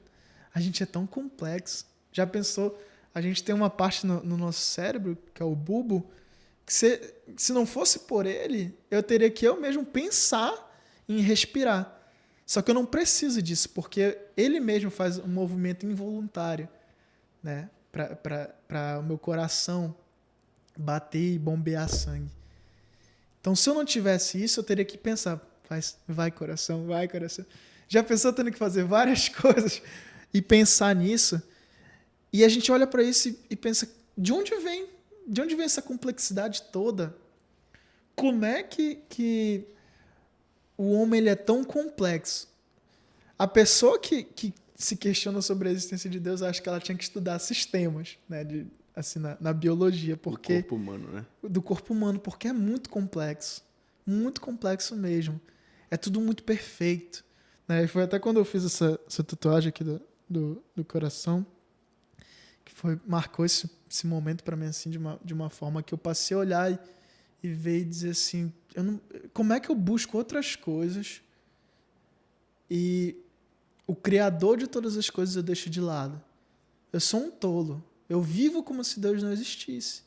a gente é tão complexo. Já pensou? A gente tem uma parte no nosso cérebro, que é o bulbo, que se não fosse por ele, eu teria que eu mesmo pensar em respirar. Só que eu não preciso disso, porque ele mesmo faz um movimento involuntário, né? Para o meu coração bater e bombear sangue. Então, se eu não tivesse isso, eu teria que pensar, vai coração, vai coração. Já pensou tendo que fazer várias coisas e pensar nisso? E a gente olha para isso e pensa, de onde vem essa complexidade toda? Como é que o homem ele é tão complexo? A pessoa que se questiona sobre a existência de Deus, acho que ela tinha que estudar sistemas, né, assim, na biologia, porque do corpo humano, né? Do corpo humano, porque é muito complexo mesmo. É tudo muito perfeito, né? E foi até quando eu fiz essa tatuagem aqui do coração, que marcou esse momento para mim assim de uma forma que eu passei a olhar e ver e dizer assim, como é que eu busco outras coisas e o criador de todas as coisas eu deixo de lado? Eu sou um tolo. Eu vivo como se Deus não existisse.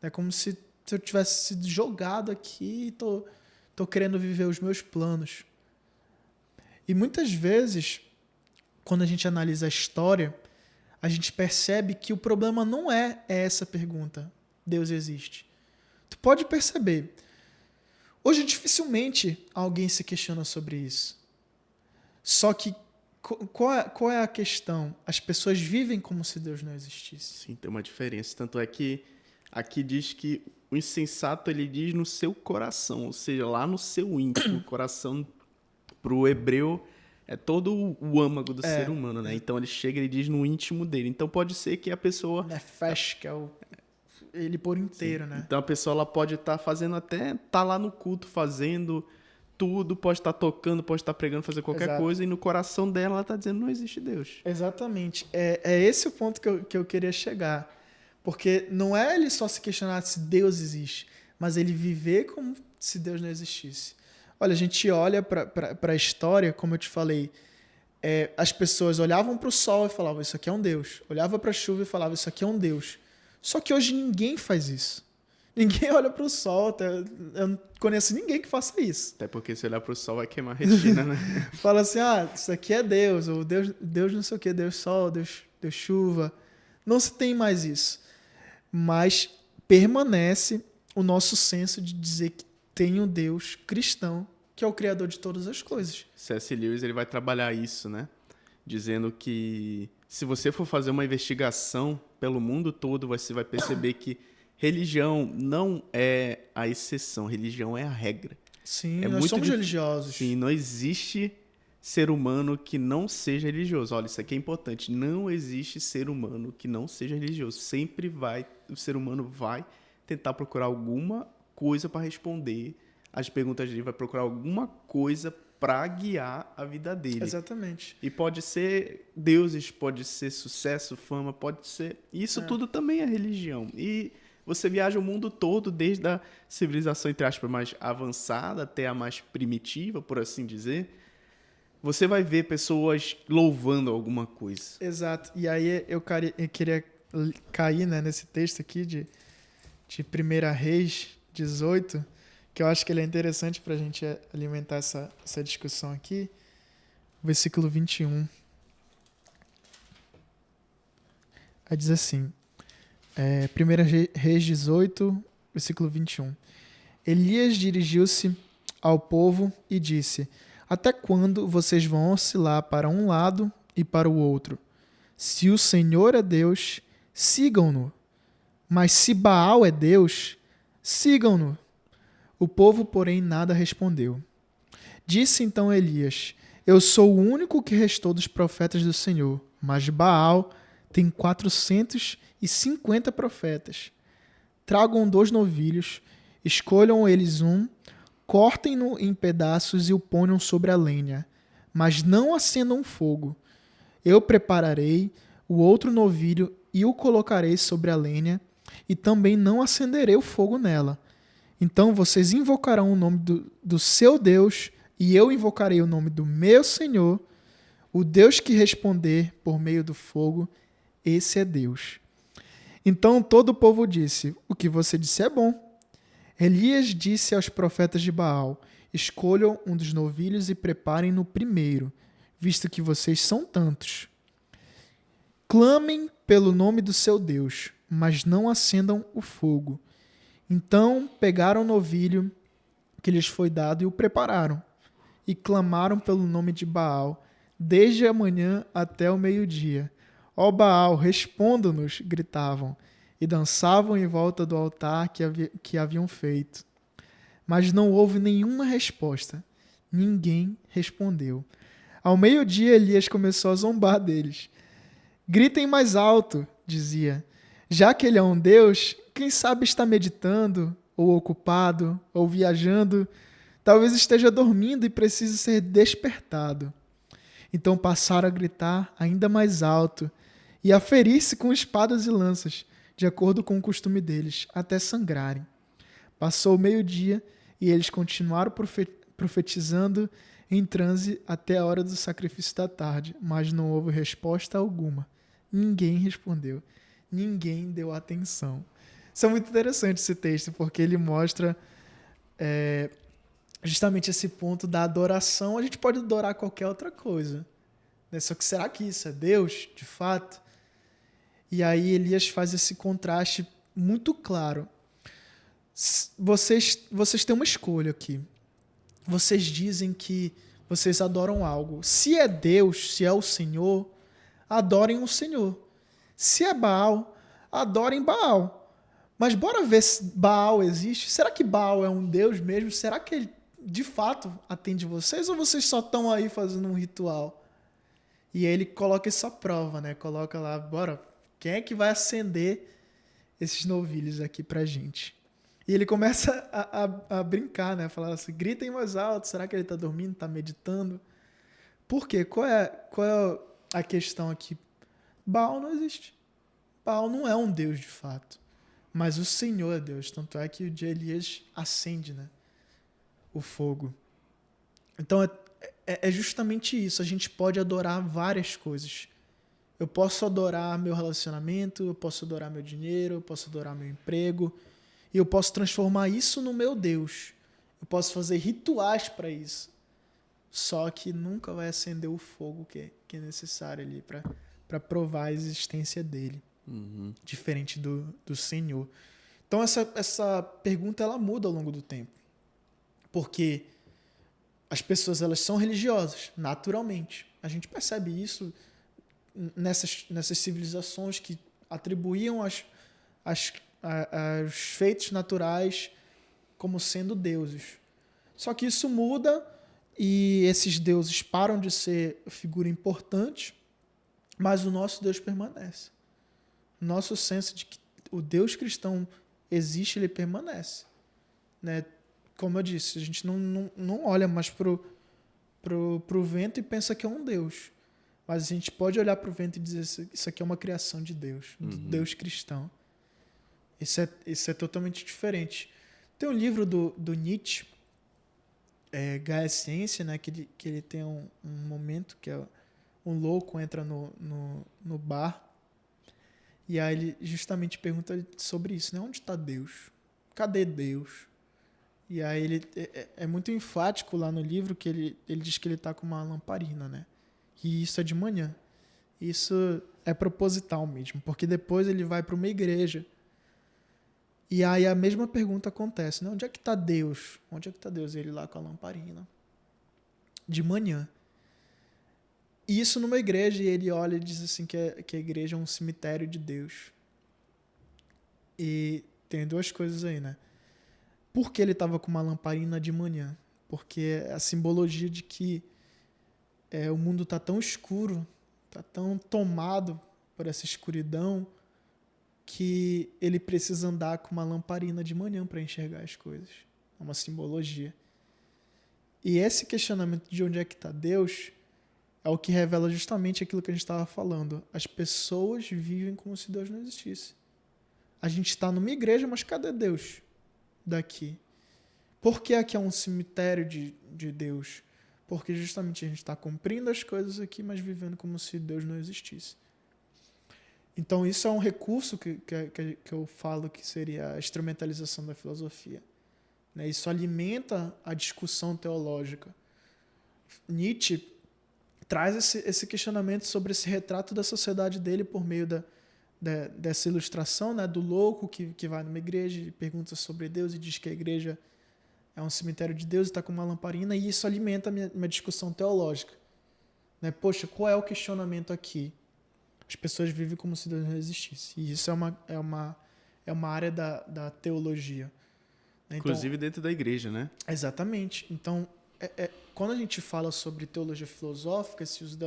É como se eu tivesse sido jogado aqui e tô querendo viver os meus planos. E muitas vezes, quando a gente analisa a história, a gente percebe que o problema não é essa pergunta: Deus existe? Tu pode perceber. Hoje dificilmente alguém se questiona sobre isso. Só que qual é a questão? As pessoas vivem como se Deus não existisse. Sim, tem uma diferença. Tanto é que aqui diz que o insensato, ele diz no seu coração, ou seja, lá no seu íntimo. O coração, para o hebreu, é todo o âmago do ser humano, né? Então ele chega e diz no íntimo dele. Então pode ser que a pessoa... Nefesh, que é ele por inteiro, Sim. né? Então a pessoa ela pode estar fazendo até... Tá lá no culto fazendo tudo, pode estar tocando, pode estar pregando, fazer qualquer coisa, e no coração dela ela está dizendo, não existe Deus. Exatamente. É esse o ponto que eu queria chegar. Porque não é ele só se questionar se Deus existe, mas ele viver como se Deus não existisse. Olha, a gente olha para a história, como eu te falei, as pessoas olhavam para o sol e falavam, isso aqui é um Deus. Olhava para a chuva e falava, isso aqui é um Deus. Só que hoje ninguém faz isso. Ninguém olha para o sol, eu não conheço ninguém que faça isso. Até porque se olhar para o sol vai queimar a retina, né? Fala assim, isso aqui é Deus, ou Deus não sei o que, Deus sol, Deus chuva. Não se tem mais isso. Mas permanece o nosso senso de dizer que tem um Deus cristão, que é o criador de todas as coisas. C.S. Lewis ele vai trabalhar isso, né? Dizendo que se você for fazer uma investigação pelo mundo todo, você vai perceber que religião não é a exceção, religião é a regra. Sim, nós somos religiosos. Sim, não existe ser humano que não seja religioso. Olha, isso aqui é importante. Não existe ser humano que não seja religioso. Sempre o ser humano vai tentar procurar alguma coisa para responder as perguntas dele, vai procurar alguma coisa para guiar a vida dele. Exatamente. E pode ser deuses, pode ser sucesso, fama, pode ser... Isso tudo também é religião. E você viaja o mundo todo, desde a civilização, entre aspas, mais avançada até a mais primitiva, por assim dizer. Você vai ver pessoas louvando alguma coisa. Exato. E aí eu queria cair, né, nesse texto aqui de 1 Reis 18, que eu acho que ele é interessante para a gente alimentar essa discussão aqui. Versículo 21. Aí diz assim, 1 Reis 18, versículo 21. Elias dirigiu-se ao povo e disse: até quando vocês vão oscilar para um lado e para o outro? Se o Senhor é Deus, sigam-no. Mas se Baal é Deus, sigam-no. O povo, porém, nada respondeu. Disse então Elias: eu sou o único que restou dos profetas do Senhor, mas Baal tem 450 profetas. Tragam 2 novilhos, escolham eles um, cortem-no em pedaços e o ponham sobre a lenha, mas não acendam fogo. Eu prepararei o outro novilho e o colocarei sobre a lenha, e também não acenderei o fogo nela. Então vocês invocarão o nome do seu Deus, e eu invocarei o nome do meu Senhor. O Deus que responder por meio do fogo, esse é Deus. Então todo o povo disse: o que você disse é bom. Elias disse aos profetas de Baal: escolham um dos novilhos e preparem-no primeiro, visto que vocês são tantos. Clamem pelo nome do seu Deus, mas não acendam o fogo. Então pegaram o novilho que lhes foi dado e o prepararam, e clamaram pelo nome de Baal, desde a manhã até o meio-dia. Ó Baal, responda-nos, gritavam, e dançavam em volta do altar que haviam feito. Mas não houve nenhuma resposta. Ninguém respondeu. Ao meio-dia, Elias começou a zombar deles. Gritem mais alto, dizia. Já que ele é um Deus, quem sabe está meditando, ou ocupado, ou viajando. Talvez esteja dormindo e precise ser despertado. Então passaram a gritar ainda mais alto, e a ferir-se com espadas e lanças, de acordo com o costume deles, até sangrarem. Passou o meio-dia e eles continuaram profetizando em transe até a hora do sacrifício da tarde, mas não houve resposta alguma. Ninguém respondeu. Ninguém deu atenção. Isso é muito interessante esse texto, porque ele mostra justamente esse ponto da adoração. A gente pode adorar qualquer outra coisa, né? Só que será que isso é Deus, de fato? E aí Elias faz esse contraste muito claro. Vocês têm uma escolha aqui. Vocês dizem que vocês adoram algo. Se é Deus, se é o Senhor, adorem o Senhor. Se é Baal, adorem Baal. Mas bora ver se Baal existe. Será que Baal é um Deus mesmo? Será que ele de fato atende vocês? Ou vocês só estão aí fazendo um ritual? E aí ele coloca essa prova, né? Coloca lá, bora, quem é que vai acender esses novilhos aqui pra gente? E ele começa a brincar, né? Falar assim, gritem mais alto, será que ele tá dormindo, tá meditando? Por quê? Qual é a questão aqui? Baal não existe. Baal não é um Deus de fato. Mas o Senhor é Deus. Tanto é que o de Elias acende, né? O fogo. Então é justamente isso. A gente pode adorar várias coisas. Eu posso adorar meu relacionamento, eu posso adorar meu dinheiro, eu posso adorar meu emprego. E eu posso transformar isso no meu Deus. Eu posso fazer rituais para isso. Só que nunca vai acender o fogo que é necessário ali para provar a existência dele. Uhum. Diferente do Senhor. Então essa pergunta ela muda ao longo do tempo. Porque as pessoas elas são religiosas, naturalmente. A gente percebe isso nessas civilizações que atribuíam os feitos naturais como sendo deuses. Só que isso muda e esses deuses param de ser figura importante, mas o nosso Deus permanece. O nosso senso de que o Deus cristão existe, ele permanece. Né? Como eu disse, a gente não olha mais pro vento e pensa que é um Deus. Mas a gente pode olhar para o vento e dizer isso aqui é uma criação de Deus, do Deus cristão. Isso é totalmente diferente. Tem um livro do Nietzsche, Gaia Ciência, né, que ele tem um momento que é um louco entra no bar e aí ele justamente pergunta sobre isso, né? Onde está Deus? Cadê Deus? E aí ele é muito enfático lá no livro que ele diz que ele está com uma lamparina, né? E isso é de manhã. Isso é proposital mesmo, porque depois ele vai para uma igreja. E aí a mesma pergunta acontece, né? Onde é que está Deus? Onde é que está Deus? Ele lá com a lamparina. De manhã. E isso numa igreja, e ele olha e diz assim que a igreja é um cemitério de Deus. E tem duas coisas aí, né? Por que ele estava com uma lamparina de manhã? Porque é a simbologia de que o mundo está tão escuro, está tão tomado por essa escuridão, que ele precisa andar com uma lamparina de manhã para enxergar as coisas. É uma simbologia. E esse questionamento de onde é que está Deus é o que revela justamente aquilo que a gente estava falando. As pessoas vivem como se Deus não existisse. A gente está numa igreja, mas cadê Deus daqui? Por que aqui é um cemitério de Deus? Porque justamente a gente está cumprindo as coisas aqui, mas vivendo como se Deus não existisse. Então isso é um recurso que eu falo que seria a instrumentalização da filosofia. Né? Isso alimenta a discussão teológica. Nietzsche traz esse questionamento sobre esse retrato da sociedade dele por meio dessa ilustração, né? Do louco que vai numa igreja e pergunta sobre Deus e diz que a igreja é um cemitério de Deus e está com uma lamparina, e isso alimenta a minha discussão teológica. Né? Poxa, qual é o questionamento aqui? As pessoas vivem como se Deus não existisse. E isso é uma área da teologia. Né? Inclusive dentro da igreja, né? Exatamente. Então, quando a gente fala sobre teologia filosófica, esse uso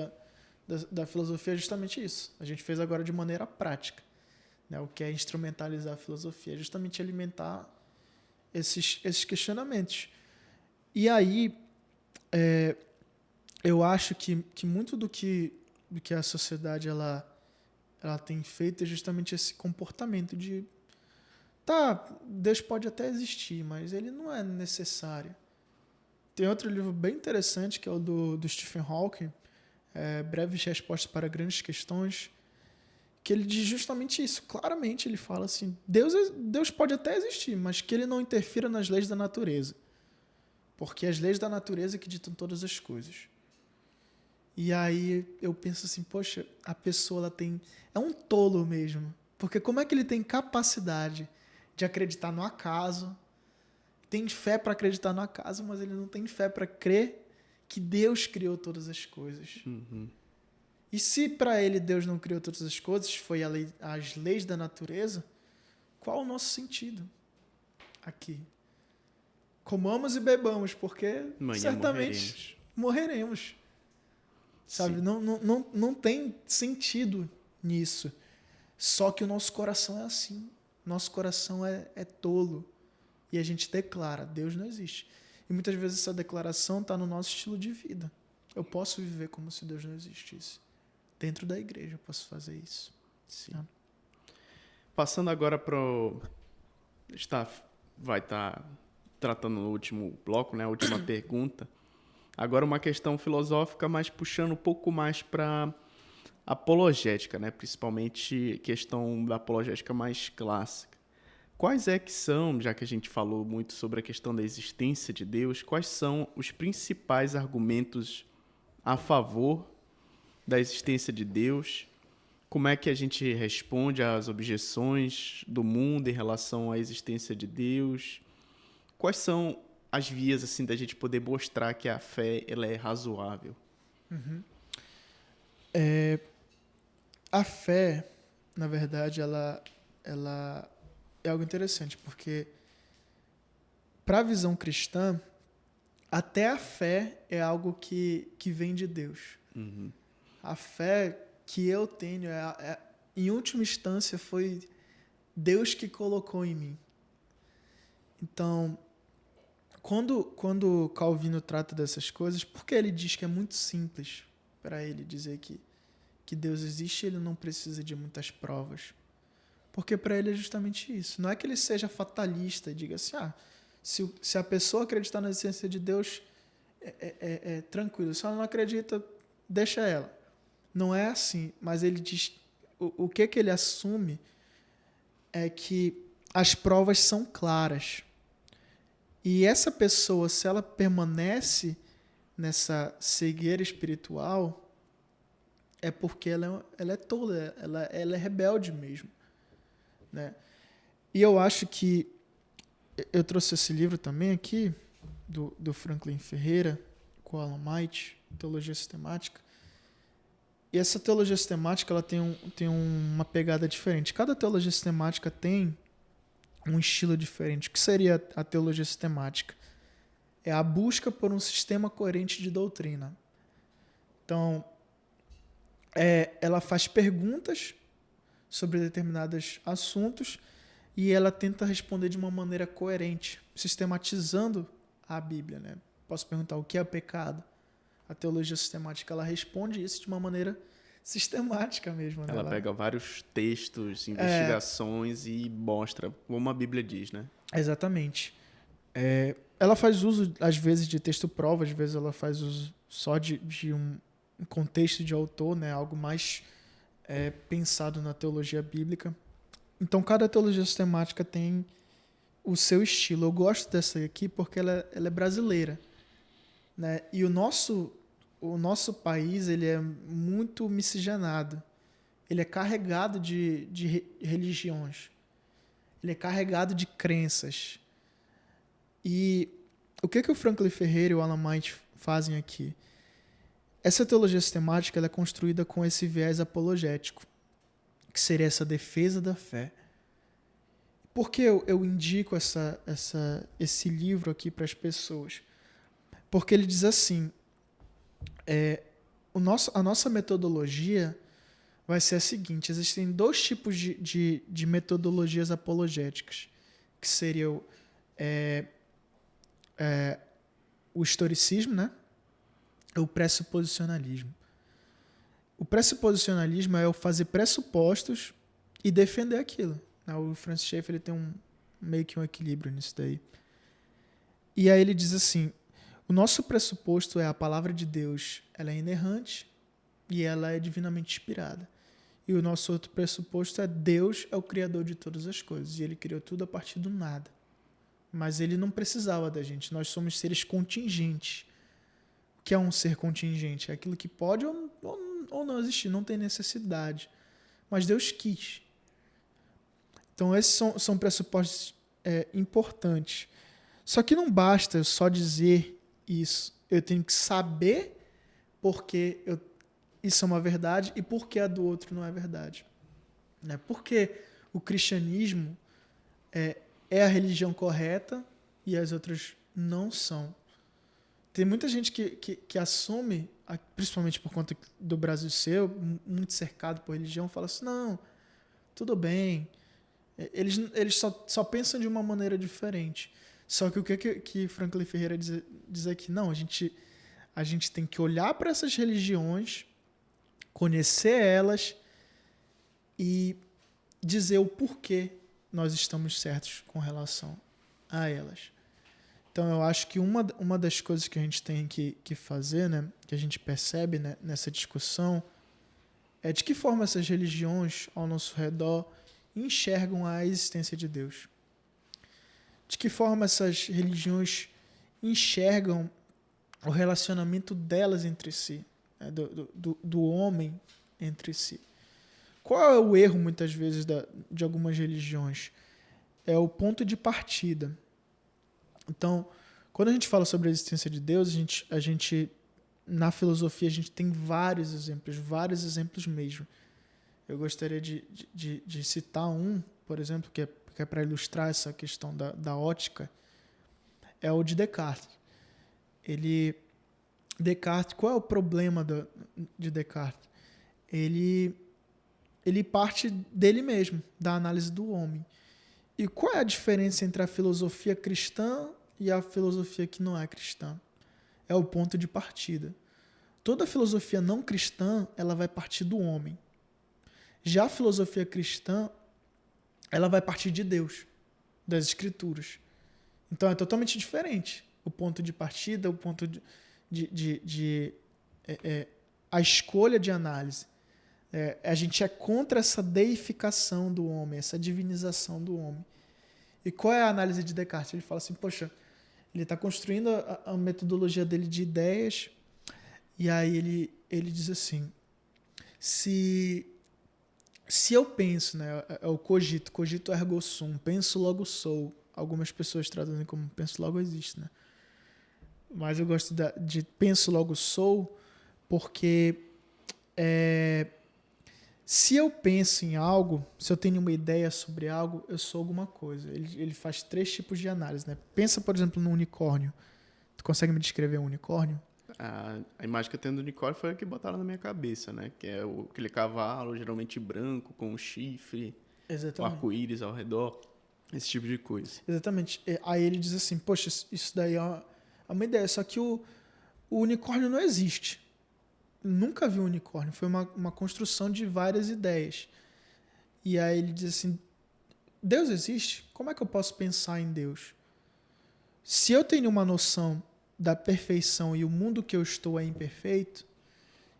da filosofia é justamente isso. A gente fez agora de maneira prática. Né? O que é instrumentalizar a filosofia é justamente alimentar esses questionamentos. E aí, eu acho que muito do que a sociedade ela ela tem feito é justamente esse comportamento de tá, Deus pode até existir, mas ele não é necessário. Tem outro livro bem interessante que é o do Stephen Hawking, Breves Respostas para Grandes Questões, que ele diz justamente isso. Claramente ele fala assim, Deus pode até existir, mas que ele não interfira nas leis da natureza. Porque as leis da natureza que ditam todas as coisas. E aí eu penso assim, poxa, a pessoa ela tem... É um tolo mesmo. Porque como é que ele tem capacidade de acreditar no acaso, tem fé para acreditar no acaso, mas ele não tem fé para crer que Deus criou todas as coisas. Uhum. E se para ele Deus não criou todas as coisas, foi as leis da natureza, qual o nosso sentido aqui? Comamos e bebamos, porque Amanhã certamente morreremos. Sabe? Não tem sentido nisso. Só que o nosso coração é assim. Nosso coração é tolo. E a gente declara, Deus não existe. E muitas vezes essa declaração está no nosso estilo de vida. Eu posso viver como se Deus não existisse. Dentro da igreja eu posso fazer isso. Sim. Passando agora para o... Vai estar tratando no último bloco, né? A última pergunta. Agora uma questão filosófica, mas puxando um pouco mais para apologética, né? Principalmente questão da apologética mais clássica. Quais é que são, já que a gente falou muito sobre a questão da existência de Deus, quais são os principais argumentos a favor da existência de Deus? Como é que a gente responde às objeções do mundo em relação à existência de Deus? Quais são as vias assim da gente poder mostrar que a fé ela é razoável? Uhum. A fé, na verdade, ela é algo interessante, porque para a visão cristã, até a fé é algo que vem de Deus. Uhum. A fé que eu tenho, em última instância, foi Deus que colocou em mim. Então, quando Calvino trata dessas coisas, porque ele diz que é muito simples para ele dizer que Deus existe e ele não precisa de muitas provas. Porque para ele é justamente isso. Não é que ele seja fatalista e diga assim, se a pessoa acreditar na existência de Deus, é tranquilo. Se ela não acredita, deixa ela. Não é assim. Mas ele diz, o que ele assume é que as provas são claras. E essa pessoa, se ela permanece nessa cegueira espiritual, é porque ela é tola, ela é rebelde mesmo. Né? E eu acho que eu trouxe esse livro também aqui, do Franklin Ferreira, com Alan Might, Teologia Sistemática. E essa teologia sistemática ela tem uma pegada diferente. Cada teologia sistemática tem um estilo diferente. O que seria a teologia sistemática? É a busca por um sistema coerente de doutrina. Então, ela faz perguntas sobre determinados assuntos e ela tenta responder de uma maneira coerente, sistematizando a Bíblia. Né? Posso perguntar o que é pecado? A teologia sistemática ela responde isso de uma maneira sistemática mesmo. Né? Ela pega vários textos, investigações e mostra como a Bíblia diz, né? Exatamente. Ela faz uso, às vezes, de texto-prova, às vezes ela faz uso só de um contexto de autor, né? Algo mais pensado na teologia bíblica. Então, cada teologia sistemática tem o seu estilo. Eu gosto dessa aqui porque ela é brasileira. Né? E o nosso país ele é muito miscigenado. Ele é carregado de religiões. Ele é carregado de crenças. E o que o Franklin Ferreira e o Alan Might fazem aqui? Essa teologia sistemática ela é construída com esse viés apologético, que seria essa defesa da fé. Por que eu indico esse livro aqui para as pessoas? Porque ele diz assim, a nossa metodologia vai ser a seguinte, existem dois tipos de metodologias apologéticas, que seriam o historicismo, né? O pressuposicionalismo. O pressuposicionalismo é eu fazer pressupostos e defender aquilo. O Francis Schaeffer ele tem meio que um equilíbrio nisso daí. E aí ele diz assim, o nosso pressuposto é a palavra de Deus, ela é inerrante e ela é divinamente inspirada. E o nosso outro pressuposto é Deus é o criador de todas as coisas. E ele criou tudo a partir do nada. Mas ele não precisava da gente. Nós somos seres contingentes. O que é um ser contingente? É aquilo que pode ou não existir, não tem necessidade. Mas Deus quis. Então esses são pressupostos importantes. Só que não basta eu só dizer isso. Eu tenho que saber porque isso é uma verdade e porque a do outro não é verdade. Né? Porque o cristianismo é a religião correta e as outras não são. Tem muita gente que assume, principalmente por conta do Brasil ser muito cercado por religião, fala assim, não, tudo bem. Eles só pensam de uma maneira diferente. Só que o que Franklin Ferreira diz aqui? Não, a gente tem que olhar para essas religiões, conhecer elas e dizer o porquê nós estamos certos com relação a elas. Então, eu acho que uma das coisas que a gente tem que fazer, né, que a gente percebe, né, nessa discussão, é de que forma essas religiões ao nosso redor enxergam a existência de Deus. De que forma essas religiões enxergam o relacionamento delas entre si, né, do homem entre si. Qual é o erro, muitas vezes, de algumas religiões? É o ponto de partida. Então, quando a gente fala sobre a existência de Deus, a gente na filosofia, a gente tem vários exemplos mesmo. Eu gostaria de citar um, por exemplo, que é para ilustrar essa questão da ótica, é o de Descartes. Descartes, qual é o problema de Descartes? Ele parte dele mesmo, da análise do homem. E qual é a diferença entre a filosofia cristã e a filosofia que não é cristã? É o ponto de partida. Toda filosofia não cristã, ela vai partir do homem. Já a filosofia cristã, ela vai partir de Deus, das Escrituras. Então é totalmente diferente. O ponto de partida, o ponto a escolha de análise. A gente é contra essa deificação do homem, essa divinização do homem. E qual é a análise de Descartes? Ele fala assim, poxa, ele está construindo a metodologia dele de ideias, e aí ele diz assim, se eu penso, né, é o cogito ergo sum, penso logo sou. Algumas pessoas traduzem como penso logo existe, né? Mas eu gosto de penso logo sou, porque se eu penso em algo, se eu tenho uma ideia sobre algo, eu sou alguma coisa. Ele faz 3 tipos de análise, né? Pensa, por exemplo, no unicórnio. Tu consegue me descrever um unicórnio? A imagem que eu tenho do unicórnio foi a que botaram na minha cabeça, né? Que é aquele cavalo, geralmente branco, com um chifre, com arco-íris ao redor, esse tipo de coisa. Exatamente. Aí ele diz assim, poxa, isso daí é uma ideia, só que o unicórnio não existe. Nunca vi um unicórnio, foi uma construção de várias ideias. E aí ele diz assim, Deus existe? Como é que eu posso pensar em Deus? Se eu tenho uma noção da perfeição e o mundo que eu estou é imperfeito,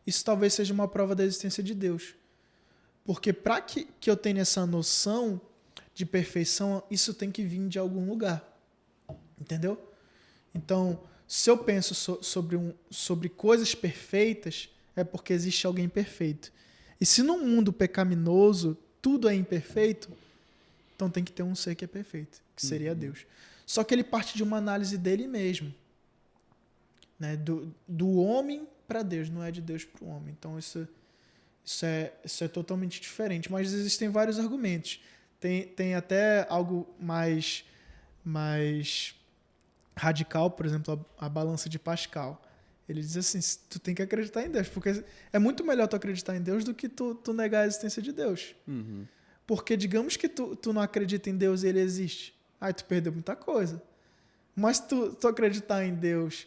isso talvez seja uma prova da existência de Deus. Porque para que eu tenha essa noção de perfeição, isso tem que vir de algum lugar. Entendeu? Então, se eu penso sobre coisas perfeitas, é porque existe alguém perfeito. E se num mundo pecaminoso tudo é imperfeito, então tem que ter um ser que é perfeito, que seria Deus. Só que ele parte de uma análise dele mesmo. Né? Do homem para Deus, não é de Deus para o homem. Então isso é totalmente diferente. Mas existem vários argumentos. Tem até algo mais radical, por exemplo, a balança de Pascal. Ele diz assim, tu tem que acreditar em Deus, porque é muito melhor tu acreditar em Deus do que tu negar a existência de Deus. Uhum. Porque digamos que tu não acredita em Deus e ele existe. Aí tu perdeu muita coisa. Mas tu acreditar em Deus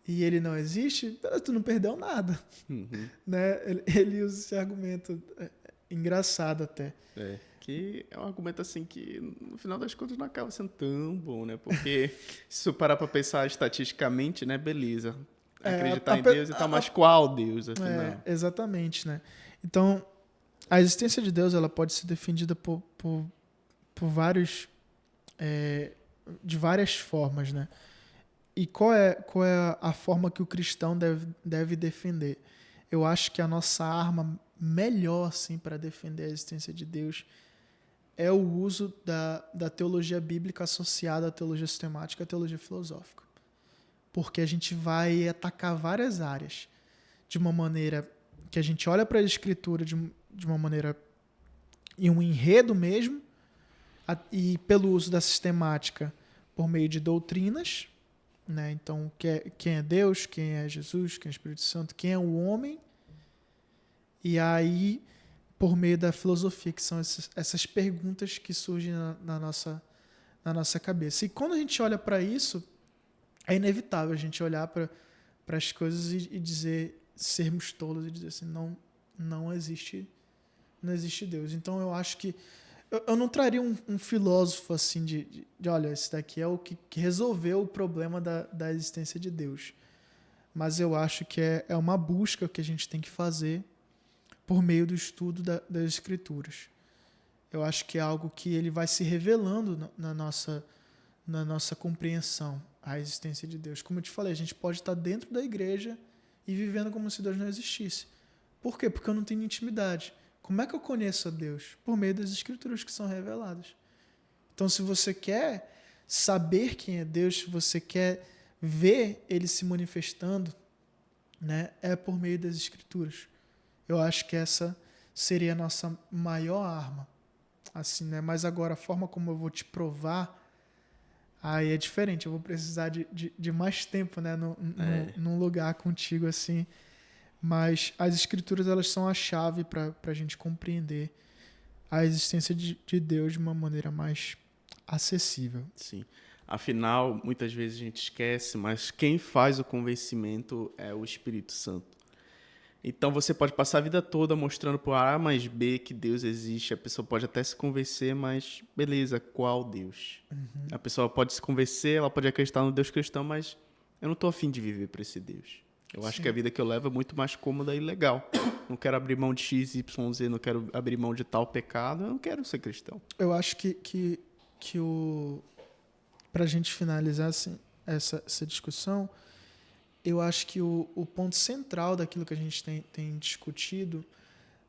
e ele não existe, tu não perdeu nada. Uhum. Né? Ele usa esse argumento engraçado até. Que é um argumento assim que, no final das contas, não acaba sendo tão bom, né? Porque se tu parar pra pensar estatisticamente, né? Beleza. Acreditar em Deus e tal, mas qual Deus, afinal? Exatamente, né? Então, a existência de Deus, ela pode ser defendida por vários... de várias formas, né? E qual é a forma que o cristão deve defender? Eu acho que a nossa arma melhor, assim, para defender a existência de Deus é o uso da teologia bíblica associada à teologia sistemática, à teologia filosófica. Porque a gente vai atacar várias áreas de uma maneira que a gente olha para a Escritura de uma maneira em um enredo mesmo, e pelo uso da sistemática por meio de doutrinas, né? Então, quem é Deus, quem é Jesus, quem é o Espírito Santo, quem é o homem, e aí por meio da filosofia, que são essas perguntas que surgem na nossa cabeça. E quando a gente olha para isso, é inevitável a gente olhar para as coisas e dizer, sermos tolos e dizer assim, não existe Deus. Então eu acho que eu não traria um filósofo assim de olha, esse daqui é o que resolveu o problema da existência de Deus. Mas eu acho que é uma busca que a gente tem que fazer por meio do estudo das Escrituras. Eu acho que é algo que ele vai se revelando na nossa compreensão, a existência de Deus. Como eu te falei, a gente pode estar dentro da igreja e vivendo como se Deus não existisse. Por quê? Porque eu não tenho intimidade. Como é que eu conheço a Deus? Por meio das Escrituras que são reveladas. Então, se você quer saber quem é Deus, se você quer ver Ele se manifestando, né, é por meio das Escrituras. Eu acho que essa seria a nossa maior arma. Assim, né? Mas agora, a forma como eu vou te provar, aí é diferente. Eu vou precisar de mais tempo, né? Num lugar contigo, assim. Mas as Escrituras, elas são a chave para a gente compreender a existência de Deus de uma maneira mais acessível. Sim. Afinal, muitas vezes a gente esquece, mas quem faz o convencimento é o Espírito Santo. Então você pode passar a vida toda mostrando por A mais B que Deus existe. A pessoa pode até se convencer, mas beleza, qual Deus? Uhum. A pessoa pode se convencer, ela pode acreditar no Deus cristão, mas eu não estou afim de viver para esse Deus. Eu acho que a vida que eu levo é muito mais cômoda e legal. Não quero abrir mão de X, Y, Z, não quero abrir mão de tal pecado, eu não quero ser cristão. Eu acho que para a gente finalizar assim, essa discussão, eu acho que o ponto central daquilo que a gente tem discutido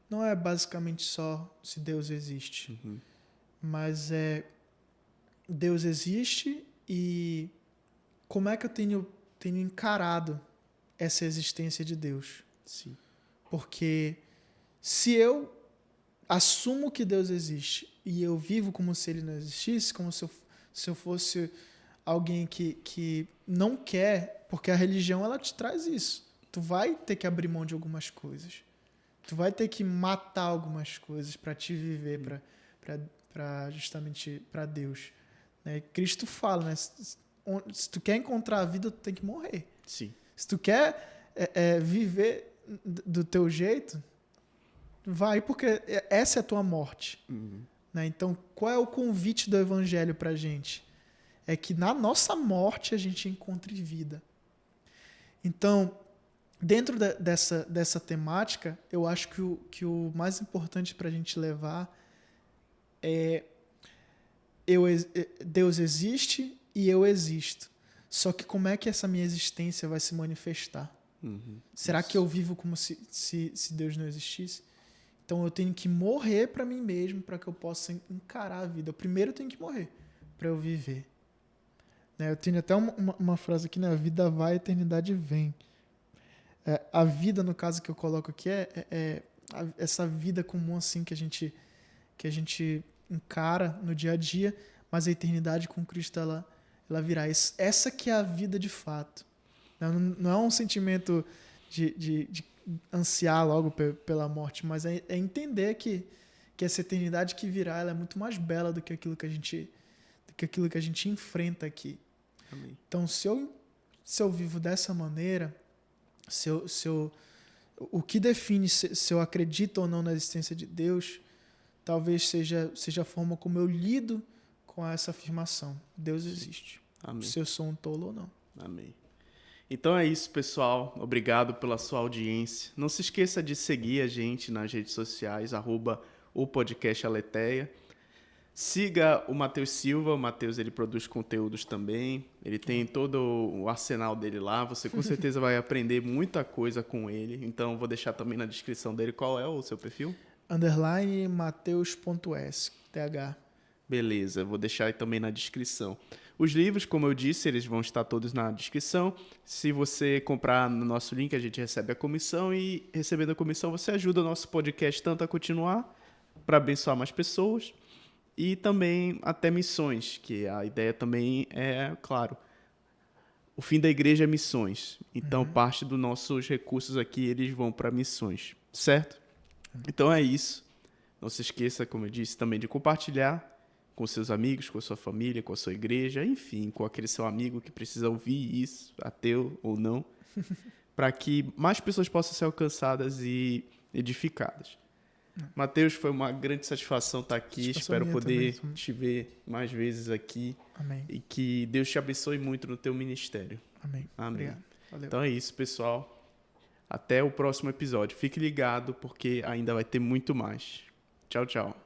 não é basicamente só se Deus existe, mas é Deus existe e como é que eu tenho encarado essa existência de Deus. Sim. Porque se eu assumo que Deus existe e eu vivo como se ele não existisse, como se eu fosse alguém que não quer, porque a religião ela te traz isso. Tu vai ter que abrir mão de algumas coisas. Tu vai ter que matar algumas coisas para te viver, para justamente para Deus. Né? Cristo fala, né? Se tu quer encontrar a vida, tu tem que morrer. Sim. Se tu quer viver do teu jeito, vai, porque essa é a tua morte. Né? Então, qual é o convite do evangelho pra gente? É que na nossa morte a gente encontre vida. Então, dentro dessa temática, eu acho que o mais importante pra gente levar é Deus existe e eu existo. Só que como é que essa minha existência vai se manifestar? Será que eu vivo como se Deus não existisse? Então eu tenho que morrer para mim mesmo para que eu possa encarar a vida. Primeiro eu tenho que morrer para eu viver. Né? Eu tenho até uma frase aqui, né? A vida vai, a eternidade vem. A vida, no caso que eu coloco aqui, essa vida comum assim que a gente encara no dia a dia, mas a eternidade com Cristo ela virá. Essa que é a vida de fato. Não é um sentimento de ansiar logo pela morte, mas é entender que essa eternidade que virá ela é muito mais bela do que aquilo que a gente enfrenta aqui. Amém. Então, se eu se eu vivo dessa maneira, o que define se eu acredito ou não na existência de Deus, talvez seja a forma como eu lido com essa afirmação. Deus existe. Amém. Se eu sou um tolo ou não. Amém. Então é isso, pessoal. Obrigado pela sua audiência. Não se esqueça de seguir a gente nas redes sociais, @o podcast Aletheia. Siga o Matheus Silva. O Matheus, ele produz conteúdos também. Ele tem todo o arsenal dele lá. Você com certeza vai aprender muita coisa com ele. Então vou deixar também na descrição dele qual é o seu perfil. _Mateus.s, TH. Beleza, vou deixar aí também na descrição. Os livros, como eu disse, eles vão estar todos na descrição. Se você comprar no nosso link, a gente recebe a comissão e, recebendo a comissão, você ajuda o nosso podcast tanto a continuar, para abençoar mais pessoas, e também até missões, que a ideia também é, claro, o fim da igreja é missões. Então, parte dos nossos recursos aqui, eles vão para missões, certo? Então é isso. Não se esqueça, como eu disse, também de compartilhar com seus amigos, com a sua família, com a sua igreja, enfim, com aquele seu amigo que precisa ouvir isso, ateu ou não, para que mais pessoas possam ser alcançadas e edificadas. Matheus, foi uma grande satisfação estar aqui. Espero poder te ver mais vezes aqui. Amém. E que Deus te abençoe muito no teu ministério. Amém. Amém. Obrigado. Valeu. Então é isso, pessoal. Até o próximo episódio. Fique ligado, porque ainda vai ter muito mais. Tchau, tchau.